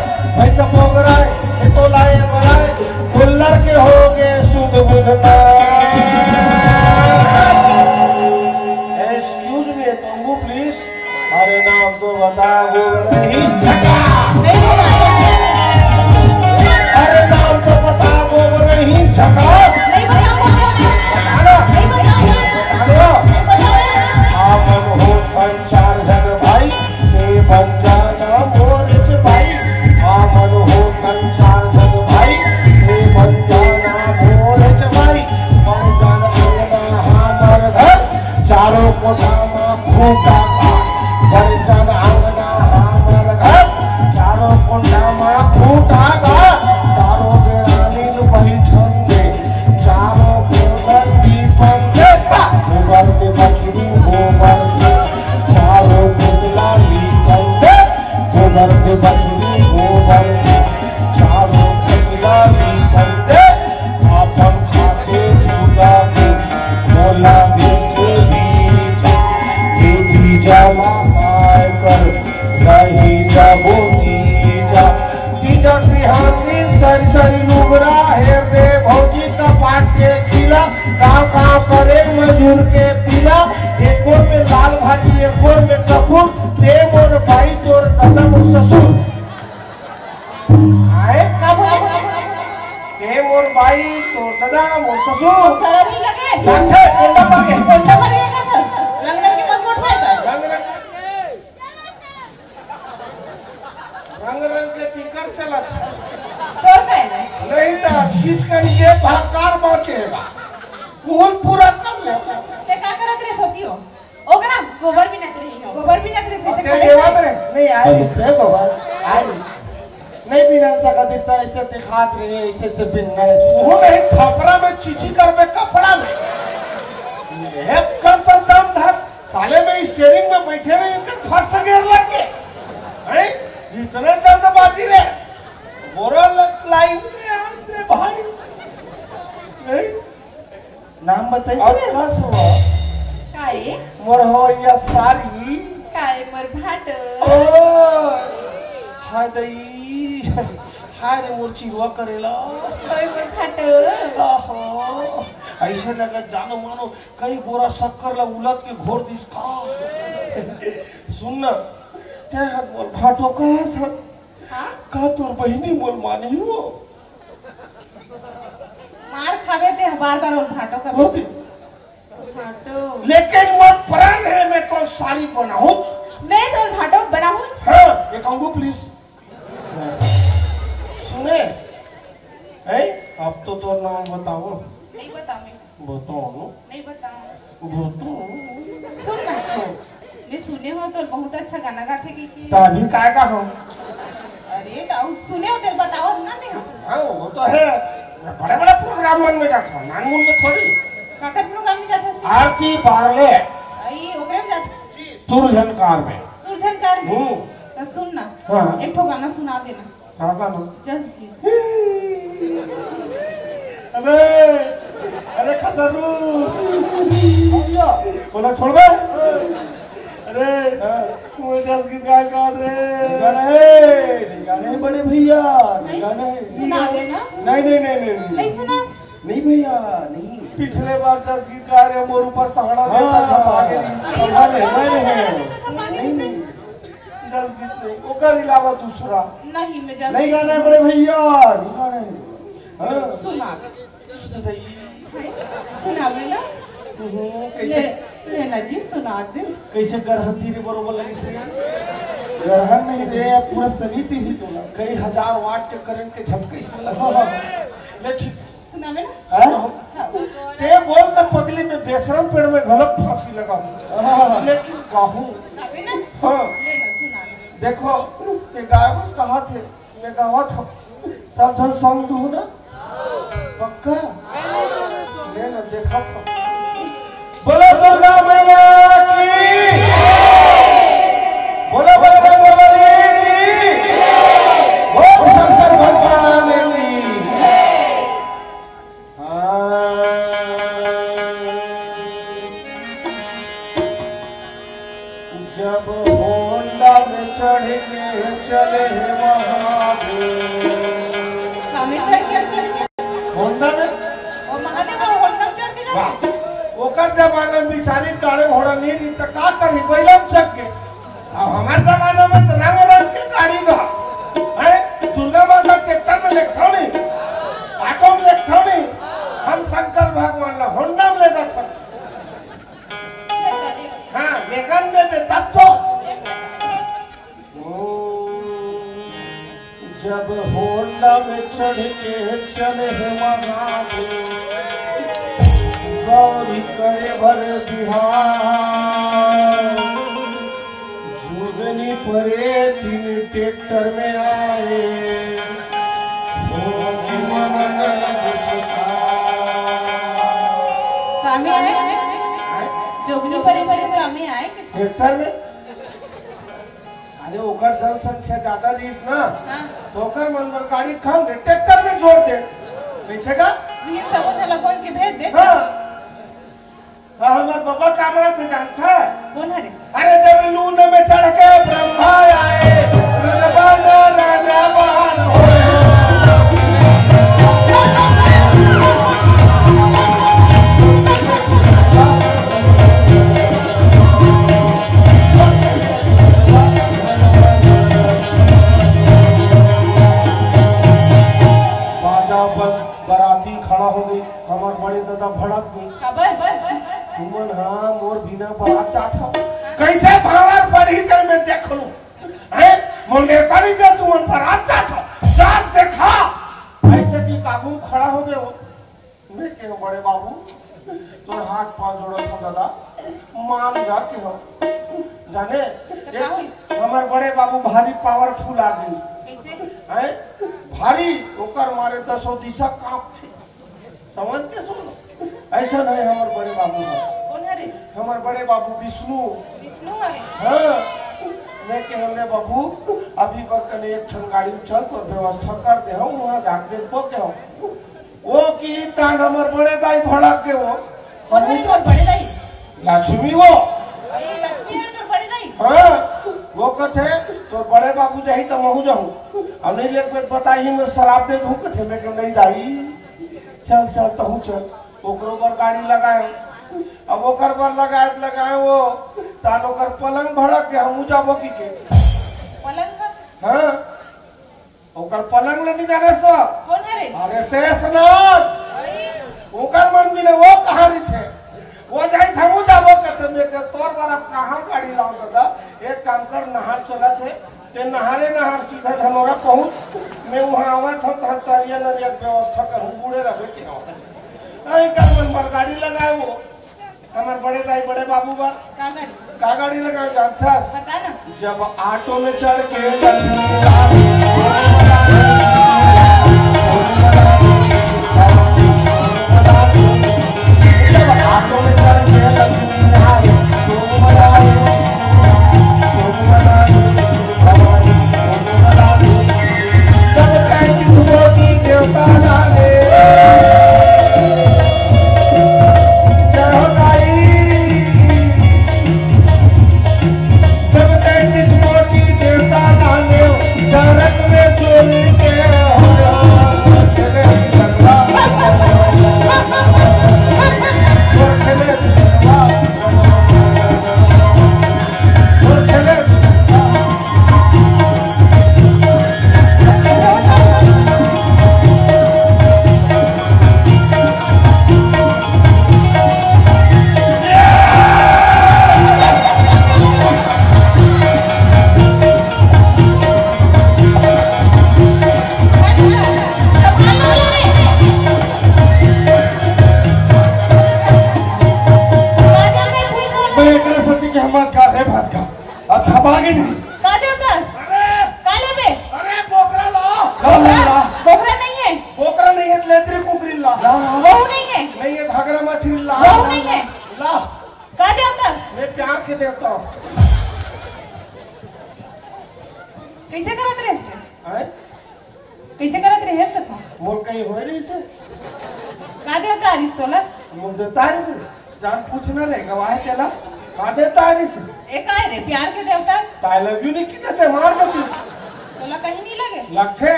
ऐसा पोगराए ये तो लाए बलाए गुल्लर के हो गए सुध बुधना एक्सक्यूज मी तंबू प्लीज अरे नाम तो बता वो नहीं छका अरे नाम तो बता वो नहीं छका नहीं बताऊंगा बताना नहीं बताऊंगा आपन हो संसार जन भाई ते बन जाना मोरिच भाई आपन हो संसार जन भाई ते बन जाना मोरिच भाई बन जाना अंगना हमर घर चारों कोठा में खूंटा बन जाना अंगना हमर घर चारों कोठा में खूंटा चारों बेरालीन बैठन दे चारों बेलन दीपन दे गोबर के बछड़ी गोबर चारों कुंडला दीपन दे गोबर के बछड़ी गोबर चारों कुंडला दीपन दे अपन खाते चूड़ा के मोला देखे बीजा लगाए कर रही जाबो तीजा बिहानी सरी लुगरा हेर दे भौजी का पाट के खिला गाँव करे मजूर के पीला एक और में लाल भाजी एक और में कपूर ते मोर भाई तोर दादा मोर ससुर आए ते मोर भाई तोर दादा मोर ससुर सरस लगे लाथे कोंडा पाके कोणता मार्ग का रंगनर के पास मोड़ रंग रंग के टिकट चला था तोर काय नाही नहीं तो खींच कर ये भाकार पहुंचेगा फूल पूरा कर ले ते का करत रे सोती हो ओ का ना गोबर भी नहीं रही हो गोबर भी नहीं रही ते देवात रे नहीं आए से बाबा आए नहीं बिना सकत इतना ऐसे दिखात रहे ऐसे से बिना वो नहीं थपरा में चिची कर में कपड़ा में ये कम तो दम धर साले में स्टीयरिंग में बैठे नहीं कर फर्स्ट गियर लग के हैं इतने जल्दबाजी रे मोरल लाइन में आते भाई नहीं नाम बताइए और कस हुआ काय मोर हो या सारी काय मोर भाट ओ हाय दई हाय रे मोर चिरवा करेला काय मोर भाट आहो ऐसे लगा जानो मानो कई बोरा शक्कर ला उलट के घोर दिस का सुन ना ते हाथ बोल भाटो का था का तोर बहिनी बोल मानी हो मार खावे ते बार बार और भाटो का होती भाटो लेकिन मोर प्राण है मैं तो सारी बनाऊं मैं तो भाटो बनाऊं हाँ एक आऊंगो प्लीज सुने है अब तो नाम बताओ नहीं बताऊं बताओ नहीं बताऊं बताओ सुन ना मैं सुने हो तो बहुत अच्छा गाना गाते की तभी काय का हम अरे तो सुने हो तो बताओ ना मैं हाँ वो तो है बड़े बड़े प्रोग्राम में जाता हूँ नानमुन में थोड़ी काकर प्रोग्राम में जाते हैं आरती बारले आई ओकरे में जाते सुरझनकार में सुरझनकार में तो सुन ना हाँ। एक ठो गाना सुना देना कहा ना जस्ट गिव अबे अरे खसरू बोला छोड़ बे अरे मुझे जस गीत गा रे गाने बड़े भैया गाने सुना देना नहीं सुना नहीं भैया नहीं पिछले बार जस गीत गा रहे मोर ऊपर सहारा देता झपा के जस गीत नहीं ओकर अलावा दूसरा नहीं मैं जस्ट नहीं गाने बड़े भैया नहीं गाने सुना सुना सुना देना कैसे लेना जी सुना दे कैसे गरहती रे बरोबर लगी से गरहन नहीं रे पूरा समिति भी तो कई हजार वाट के करंट के झटके इसमें लगा ले ठीक सुना में ना ते बोल न पगली में बेशरम पेड़ में गलत फांसी लगा लेकिन गाहूं गावे ना हाँ लेना सुना देखो ये गायब कहा थे मैं गावा था सब जन संग दू ना पक्का ले ना देखा था बोलो दुर्गा मैया की बोलो बजरंगबली की बोल शंकर भगवान की जब होंडा में चढ़ के चले महादेव कामे चढ़ के होंडा में और महादेव और होंडा में चढ़ के जाते ओकर जमाना में बिचारी गाड़ी घोड़ा नहीं रही तो का करी बैलम चक के अब हमारे जमाना में तो रंग रंग के गाड़ी का है दुर्गा माता ट्रैक्टर में लेखता नहीं ऑटो में लेखता नहीं हम शंकर भगवान ला होंडा में लेता था हाँ वेगन दे पे तब तो जब होंडा में चढ़ के चले महादेव गौरी करे भर बिहार जुगनी परे तीन ट्रैक्टर में आए कामे आए जोगनी परे कामे आए ट्रैक्टर में अरे ओकर जनसंख्या ज्यादा रही ना हां तो ओकर मंदिर गाड़ी खाम दे ट्रैक्टर में जोड़ दे कैसे का ये सब अच्छा लगोज के भेज दे हाँ हमारे बाबा काम से जानता है कौन है रे अरे जब लून में चढ़ के ब्रह्मा आए राजा बहान बाजा बराती खड़ा हो गई हमारे बड़े दादा भड़क गई खबर तुमन हाँ मोर बिना बात जाता कैसे भावर पढ़ी तल में देख लूं बोले कभी दे तू उन पर अच्छा था जात देखा ऐसे कि काबू खड़ा हो गए वो मैं के बड़े बाबू तो हाथ पांव जोड़ो था दादा मान जा के हो जाने हमारे बड़े बाबू भारी पावरफुल आदमी कैसे हैं भारी ओकर मारे 10 दिशा कांप थे समझ के सुन ऐसा नहीं हमारे बड़े बाबू कौन है रे हमारे बड़े बाबू विष्णु है हाँ मैं के हमने बाबू अभी बकने एक ठन गाड़ी में चल तो व्यवस्था कर दे हम वहां जाके देखो के हम वो की तान हमारे बड़े दाई भड़क के वो कौन है तोर बड़े दाई लक्ष्मी वो अरे लक्ष्मी है तोर बड़े दाई हाँ वो कथे तो बड़े बाबू जाही तो महू जाऊं अब नहीं ले कोई बताई मैं शराब दे दूं कथे मैं क्यों नहीं जाई चल चल तो हूं चल ओकरो पर गाड़ी लगाए अब ओकर पर लगाए वो तान ओकर पलंग भड़क के हम जाबो की के पलंग हां ओकर पलंग ले नहीं जाने सो कौन है रे अरे शेषनाथ ओकर मन भी ने वो कहानी थे वो जाई था हूं जाबो कथे में के तोर पर अब कहां गाड़ी लाऊं दादा एक काम कर नहर चला थे ते नहारे सीधा धनोरा पहुंच मैं वहां आवत हम तरिया नरिया व्यवस्था करूं बूढ़े रहे के हो आई कर मन पर गाड़ी लगाए वो हमारे बड़े दाई बड़े बाबू बा का गाड़ी लगाए जानता बता ना जब ऑटो में चढ़ के लक्ष्मी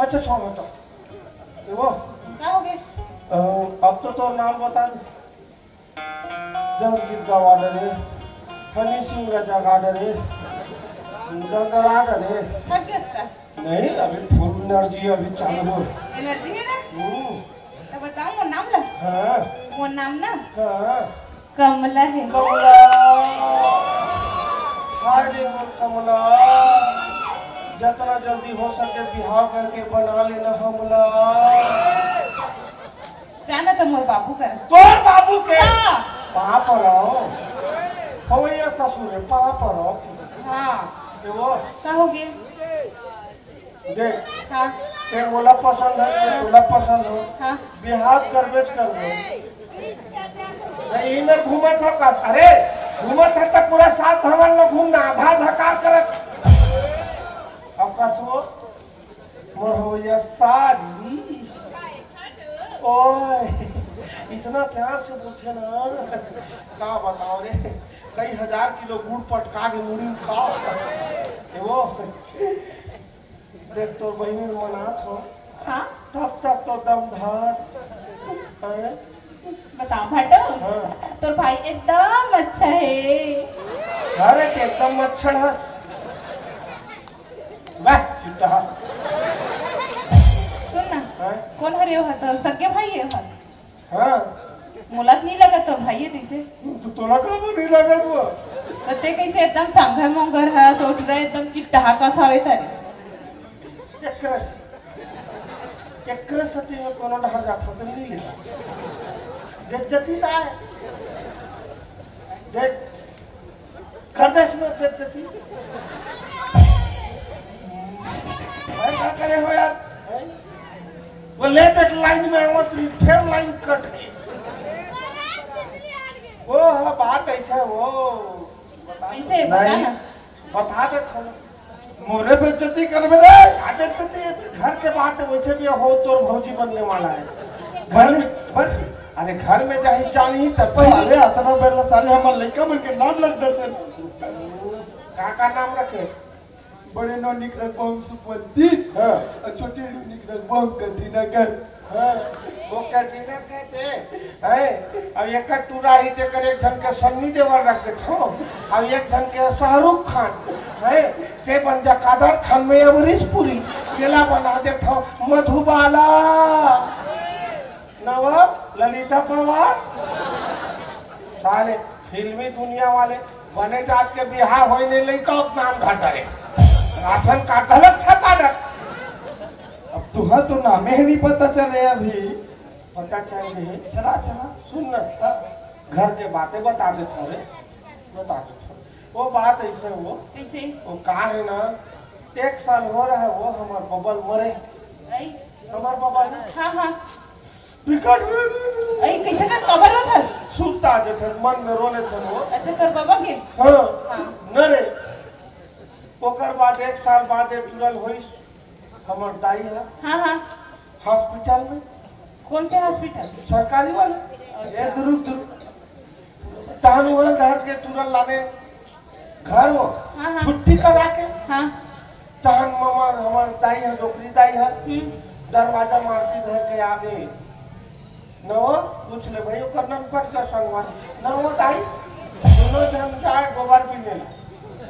अच्छा छोड़ हटो वो क्या हो गया अब तो नाम बता दे जस गीत गावा डरे हनी सिंह राजा गाडरे गंदरा डरे थक गया नहीं अभी फुल एनर्जी अभी चालू हो एनर्जी है ना तो बताओ वो नाम ला हां वो नाम ना हां कमला है कमला हाय रे कमला जितना जल्दी हो सके बिहार करके बना लेना हमला जाना तो मोर बाबू कर तोर बाबू के पाप रहो हो या ससुर है पाप रहो हां ये वो क्या हो गया देख हां ते मोला पसंद है तोला पसंद हो हां बिहार करबेच करबो नहीं में घूमा था का अरे घूमा था तो पूरा साथ भवन लोग घूमना आधा धकार करत अब कसो मोर हो या सारी ओए इतना प्यार से पूछे ना का बताओ रे कई हजार किलो गुड़ पटका के मुड़ी खा वो देख तो बहनी मना थो हाँ तब तक तो दम धर बताओ भाटो हाँ। तो भाई एकदम अच्छा है अरे एकदम मच्छर है वाह चिट्टा सुन ना कौन हरे हो तो सगे भाई है हाँ मुलात नहीं लगा तो भाई दिसे तो तोला का नहीं लगा वो तो ते कैसे एकदम सांघर मोंगर है सोटरा एकदम चिकटहा का सावे तारे एकरस सती में कोनो डहर जाता तो नहीं लेगा बेइज्जती ना है देख कर दे इसमें बेइज्जती भाई क्या करे हो यार वो ले तक लाइन में आवा तो फिर लाइन कट गई वो हाँ बात ऐसा है वो ऐसे बता ना बता दे थोड़ा मोरे बेइज्जती कर मेरे बेइज्जती घर के बात है वैसे भी हो तो भौजी बनने वाला है घर में पर अरे घर में जाही जानी तब साले आतना बेरला साले हमर लइका मन के नाम लग डरते का नाम रखे बड़े नो निक रखबम सुपंती हां और छोटे नो निक रखबम कटरीना कर हां वो कैटरीना कहते है अब एक टूरा ही ते कर एक जन के सन्नी देवल रख दे थो अब एक जन के शाहरुख खान है ते बन जा कादर खान में अमरीश पुरी केला बना दे थो मधुबाला नव ललिता पवार साले फिल्मी दुनिया वाले बने जात के बिहार होने लइका नाम घटरे राशन का गलत छपा दे अब तुहा तो नामे ही नहीं पता चले अभी पता चल गई चला चला सुन ना घर के बातें बता दे थोड़े बता दे थोड़े वो बात ऐसे वो कैसे वो कहा है ना 1 साल हो रहा है वो हमार बबल मरे आई हमार बबल हाँ हाँ बिकट आई कैसे कर कबर हो था सुनता जे थे मन में रोले थे वो अच्छा तोर बाबा के हाँ हाँ न रे ओकर बाद 1 साल बाद एक जुड़ल होई हमार दाई है हाँ हाँ हॉस्पिटल में कौन से हॉस्पिटल सरकारी वाले अच्छा। ये दुरुक तहन वहाँ घर के तुरंत लाने घर वो हाँ, हाँ। छुट्टी करा के हाँ तहन मामा हमार दाई है डोकरी दाई है दरवाजा मारती घर के आगे नवा पूछ ले भाई ओकर नंबर का संगवा नवा दाई दोनों जन जाए गोबर भी ले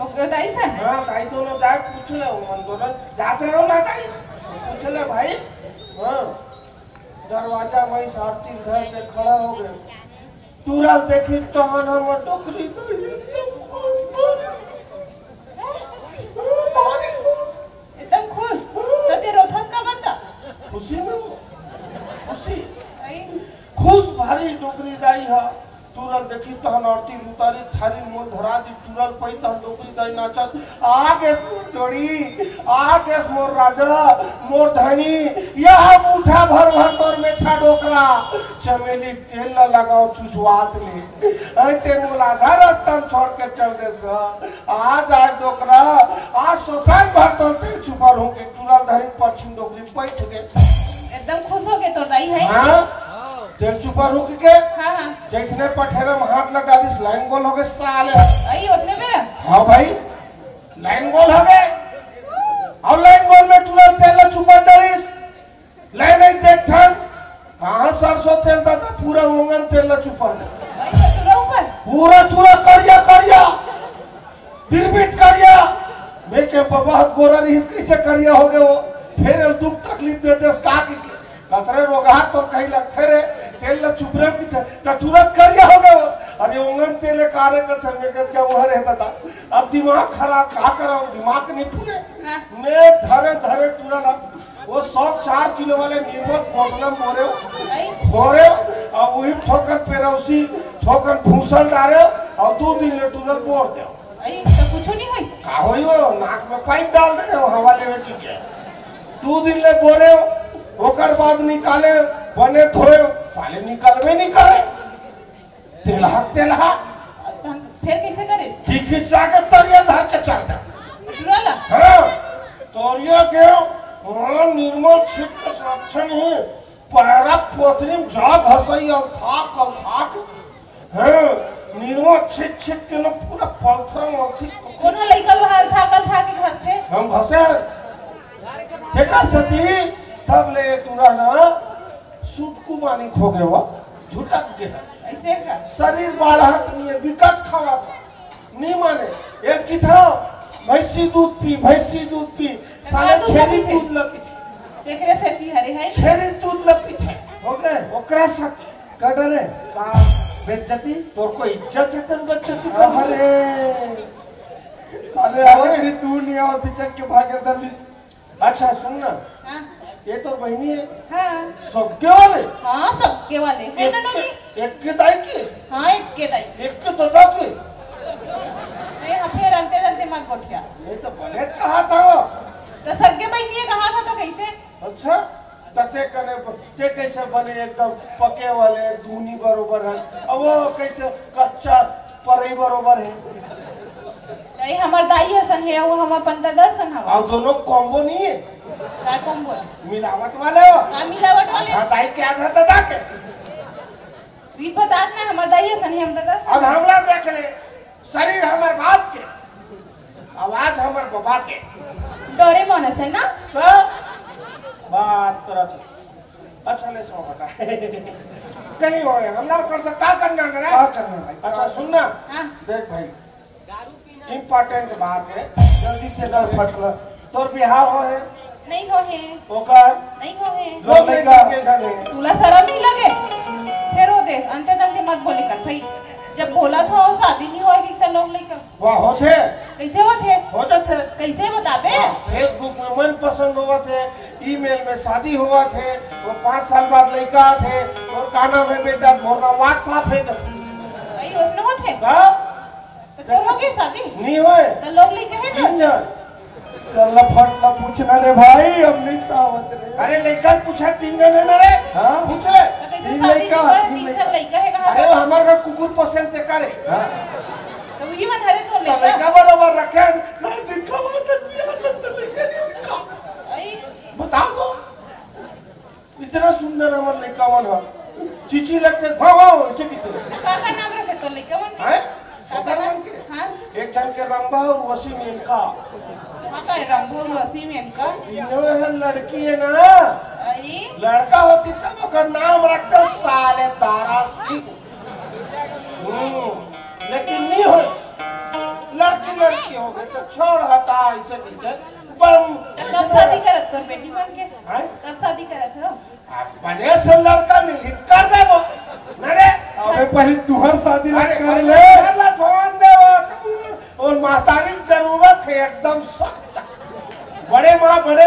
ओके दाई सन हाँ दाई दोनों जाए पूछ ले मन दोनों जात रहे हो ना दाई पूछ ले भाई हाँ दरवाजा में सारती घर के खड़ा हो गए तुरंत देखी तो हम टोकरी एकदम खुश तो ते रोथस का बनता खुशी में खुशी आई खुश भारी डोकरी जाई है तुरल देखी तहन आरती उतारी थारी मोल धरा दी तुरल पई तहन डोकरी दाई नाचत आगे जोड़ी आगे मोर राजा मोर धनी यह मुठा भर भर तोर में छा डोकरा चमेली तेल न लगाओ चुचवात ले ऐते मोला घर स्तंभ छोड़ के चल देस आज आज डोकरा आज सोसान भर तोर तेल छुपर हो के तुरल धरी पश्चिम डोकरी बैठ गए एकदम खुश हो गए तोर दाई है हां तेल छुपर हो के हाँ हाँ जैसने पठेरा में हाथ लगा दी लाइन गोल हो गए साले आई उतने मेरा हाँ भाई लाइन गोल हो गए और लाइन गोल में तुरंत तेल छुपा डरिस लाइन नहीं देखथन कहाँ सरसों तेल था पूरा ओंगन तेल छुपा आई तो ऊपर पूरा पूरा करिया करिया बिरबिट करिया मैं के बहुत गोरा रिस कैसे करिया हो गए वो फिर दुख तकलीफ दे देस का की कतरे रोगा तो कहीं लगते रे तेल ल चुपरे की थे तो तुरंत करिया हो गए अरे ओंगन तेल कार्य करते मैं क्या वह रहता था अब दिमाग खराब क्या कराऊं दिमाग नहीं पूरे मैं धरे धरे तुरंत वो 104 किलो वाले निर्मल पोटलम बोरे हो रहे अब वही ठोकर पेरौसी ठोकर भूसल डाले और 2 दिन ले तुरंत बोर दे आई तो कुछ नहीं हुई का होई वो नाक में पाइप डाल दे हवा लेवे की क्या 2 दिन ले बोरे ओकर बाद निकाले बने धोए साले निकलवे नहीं करे तेलहा फिर कैसे करे ठीक हिस्सा के तरिया धर के चल जा डुराला हाँ तरिया के निर्मल छिट के संरक्षण है पैरा पोतनी जा घसई अलथाक हाँ निर्मल छिट के ना पूरा पलथरम अलथी कौन लइका हाल था कल था के घसते हम घसे देखा सती तब ले तुरा ना सुटकू मानी खो गए वो झुटक गया ऐसे का शरीर बढ़त नहीं विकट खावा नहीं माने एक की था भैंसी दूध पी साले छेरी दूध लपी थी देख रहे से ती हरे है छेरी दूध लपी थे हो गए ओकरा साथ का डरे का बेइज्जती तोर को इज्जत है तन बेइज्जती अरे साले आवत रे तू नहीं आवा पिचक के भागे दली। अच्छा सुन ना हाँ ये तो बहनी है हाँ सबके वाले हाँ सबके वाले है ना डोली। एक के दाई के हाँ एक के दाई एक के दादा के नहीं हम फिर रलते मत गोठिया। ये तो बने कहा था तो सगे बहनी कहा था तो कैसे? अच्छा तते कने ते कैसे बने एकदम पके वाले धूनी बरोबर है अब वो कैसे कच्चा परई बरोबर है नहीं हमार दाई हसन है वो हमार पंता दसन हवा और दोनों कॉम्बो नहीं है का कौन बोल मिलावट वाले हो का मिलावट वाले हाँ दाई के आधा दादा के रीत बता ना हमार दाई हसन है हम दादा अब हमला देख ले शरीर हमार बाप के आवाज हमार बाबा के डोरेमोन हसन ना तो बात करा अच्छा ले सो बता कहीं होए हमला कर से का करना है क्या करना भाई? अच्छा सुनना हाँ देख भाई इम्पोर्टेंट बात है जल्दी से दर फटल तोर बिहार हो है नहीं हो है ओकर नहीं हो है लोग लेकर के जाने तुला शर्म नहीं लगे फिर हो दे अंते तंते मत बोली कर भाई जब बोला था शादी नहीं होएगी तो लोग लेकर वाह होते कैसे होते हो जाते कैसे बताबे? फेसबुक में मन पसंद हुआ थे ईमेल में शादी हुआ थे वो 5 साल बाद लड़का थे और काना में बेटा मोरना व्हाट्सएप है भाई उसने होते का तो तोर हो गई शादी नहीं होए तो लोग लेके है तो तीन जन चल फटला पूछना रे भाई हम नहीं सावत रे। अरे लड़का पूछा 3 जन है ना रे हाँ? पूछ ले तो कैसे तीन शादी लड़का, नहीं तीन है 3 साल लड़का है कहां अरे वो हमारे घर कुकुर पसंद से करे हाँ? तो ये मन हरे तो तो लड़का लड़का बराबर रखे ना दिखा बात है तो लड़का नहीं उसका आई बताओ तो इतना सुंदर हमारा लड़का वाला चीची लगते वाह वाह ऐसे कितने का नाम रखे तो लड़का मन हैं ओकर नाम के हां एक जन के रंबा और वसीम इनका हां का रंभो वसीम इनका तीनों है लड़की है ना आई लड़का होती तब ओकर नाम रखते साले तारा सिंह लेकिन नहीं हो लड़की हो गई तो छोड़ हटा ऐसे कीजिए बम कब शादी करत तोर बेटी बन के हैं कब शादी करत हो? बने से लड़का मिली कर दे वो मेरे अबे पहले तुहर शादी लग कर अरे ले। अल्लाह थोन दे वो और महतारी जरूरत है एकदम सख्त बड़े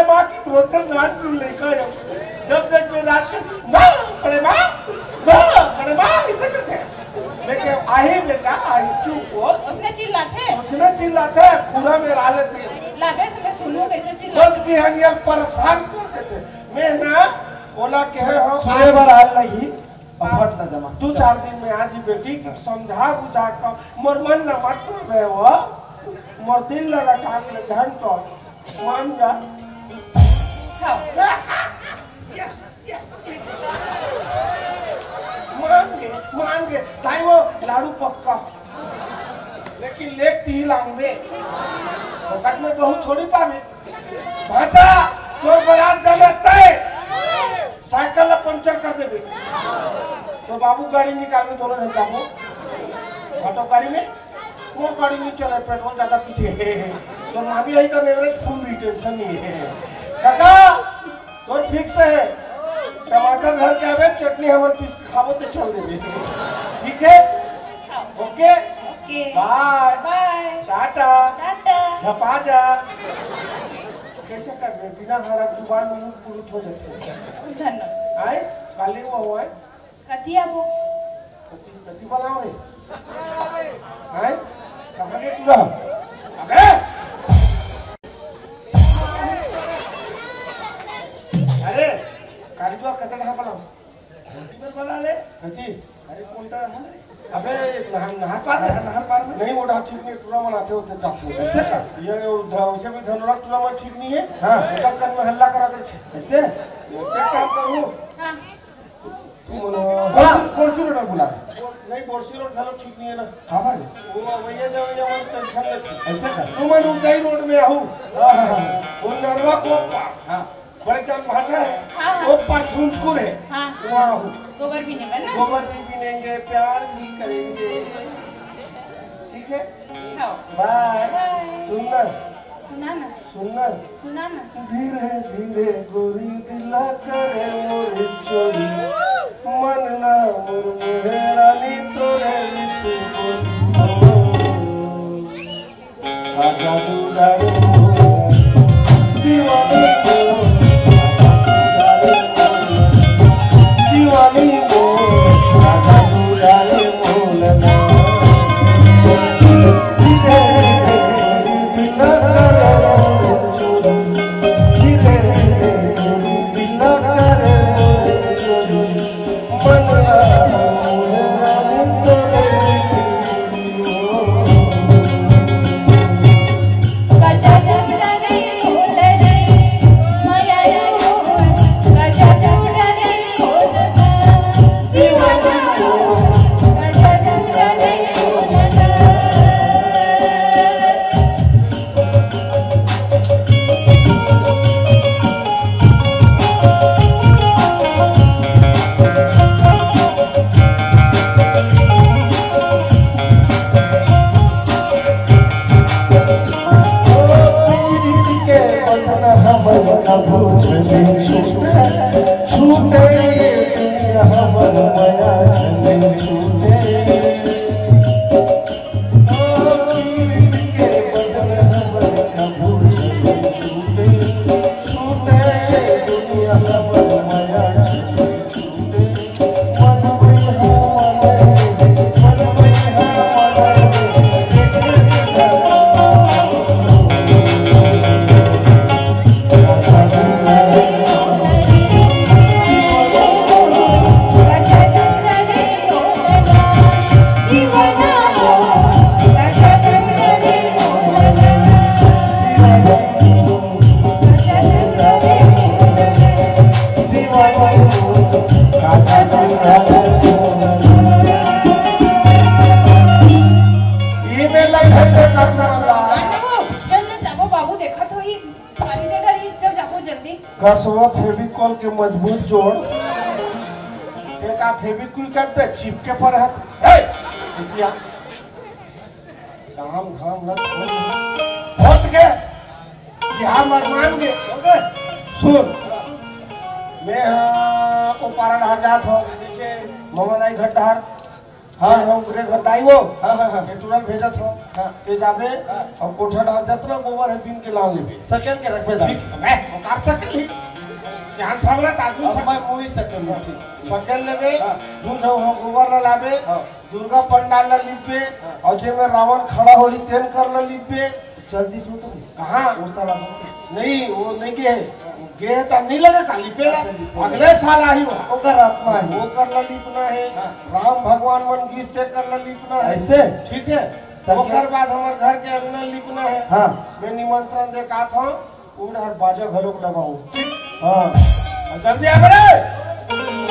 माँ की ग्रोथल रात तू लेकर जब तक मैं रात के माँ बड़े माँ ऐसे करते हैं लेकिन आई बेटा आई चुप हो उसने चिल्लाते उसने चिल्लाते पूरा में डाले थे लागे तो मैं सुनूं कैसे चिल्ला बस भी हनियल परेशान कर देते मैं ना बोला के हो सुने बार हाल लगी अब फटला जमा 2-4 दिन में आज ही बेटी की समझा बुझा कर मोर मन न मत कर रहे हो मोर दिल न रटा के ध्यान तो मान जा खाओ मान गए ताई वो लाड़ू पक्का लेकिन लेक ही लाऊंगे फोकट में बहुत थोड़ी पावे भाचा तो बारात जाना तय साइकिल ला पंचर कर देबे तो बाबू गाड़ी निकाल में दोनों जन जाबो ऑटो गाड़ी में वो गाड़ी नहीं चले पेट्रोल ज्यादा पीछे तो मामी आई तो एवरेज फुल टेंशन नहीं है काका तो फिक्स है टमाटर घर के आवे चटनी हमन पीस के खाबो ते चल देबे ठीक है okay okay bye bye tata tata झपा जा कैसे कर रहे बिना हरा जुबान में पुरुष हो जाते धन्यवाद आए काली वो हुआ है कतिया वो कति बनाओ रे आए कहां गए तू अबे अरे काली जो कते कहां बनाओ पर बना ले कति अरे कोणता है अबे नहर पार में नहीं वो ठीक नहीं पूरा मना थे उधर जाते ऐसे का ये वैसे भी धनराज पूरा मन ठीक नहीं है हां एक कन में हल्ला करा दे छे ऐसे एक काम करू हां तू मनो बोरसी रोड बुला नहीं बोरसी रोड घलो ठीक नहीं है ना हां भाई वो भैया जब ये मन टेंशन ले थी ऐसे का तू मन उदय रोड में आऊं हां वो नरवा को हां बड़े जान भाषा है वो परसुंचकुर है हां वहां हूं गोबर भी नहीं बना गोबर भी बीनेंगे प्यार भी करेंगे ठीक है खाओ बाय बाय सुनना सुना ना धीरे धीरे गोरी दिला करे मोरे चोरी मन ना मुरमुरे रानी तोरे आजा दुलारे दीवानी को दीवानी को आजा दुलारे मोलना कसवा फेविकॉल के मजबूत जोड़ एक आ फेविक्विक का पे चिपके पर है इतिया काम धाम न होत के यहाँ मरमान के सुन मैं को पारा ढार जात हो मोहम्मद आई घर ढार हाँ हम घरे घर दाई वो ये तुरंत भेजत हो ते जाबे और कोठा ढार जात ना गोबर है बिन के लान लेबे सेकंड के रखबे दा ठीक मैं कार सकली श्यान सामरा तादू मैं मूवी सेकंड ठीक सेकंड लेबे दूध हो गोबर ला लाबे दुर्गा पंडाल ला लिपे और जे में रावण खड़ा होई तेन कर ला लिपे जल्दी सुन तो कहां वो साला नहीं वो नहीं गे तो नहीं लगे का लिपेला अगले साल आई वो ओकर आत्मा है वो कर ला लिपना है राम भगवान मन गीसते कर ला लिपना है ऐसे ठीक है ओकर बाद हमारे घर के अंगना लिपना है हाँ मैं निमंत्रण दे का था उधर बाजा घलोक लगाऊं हां जल्दी आ बड़े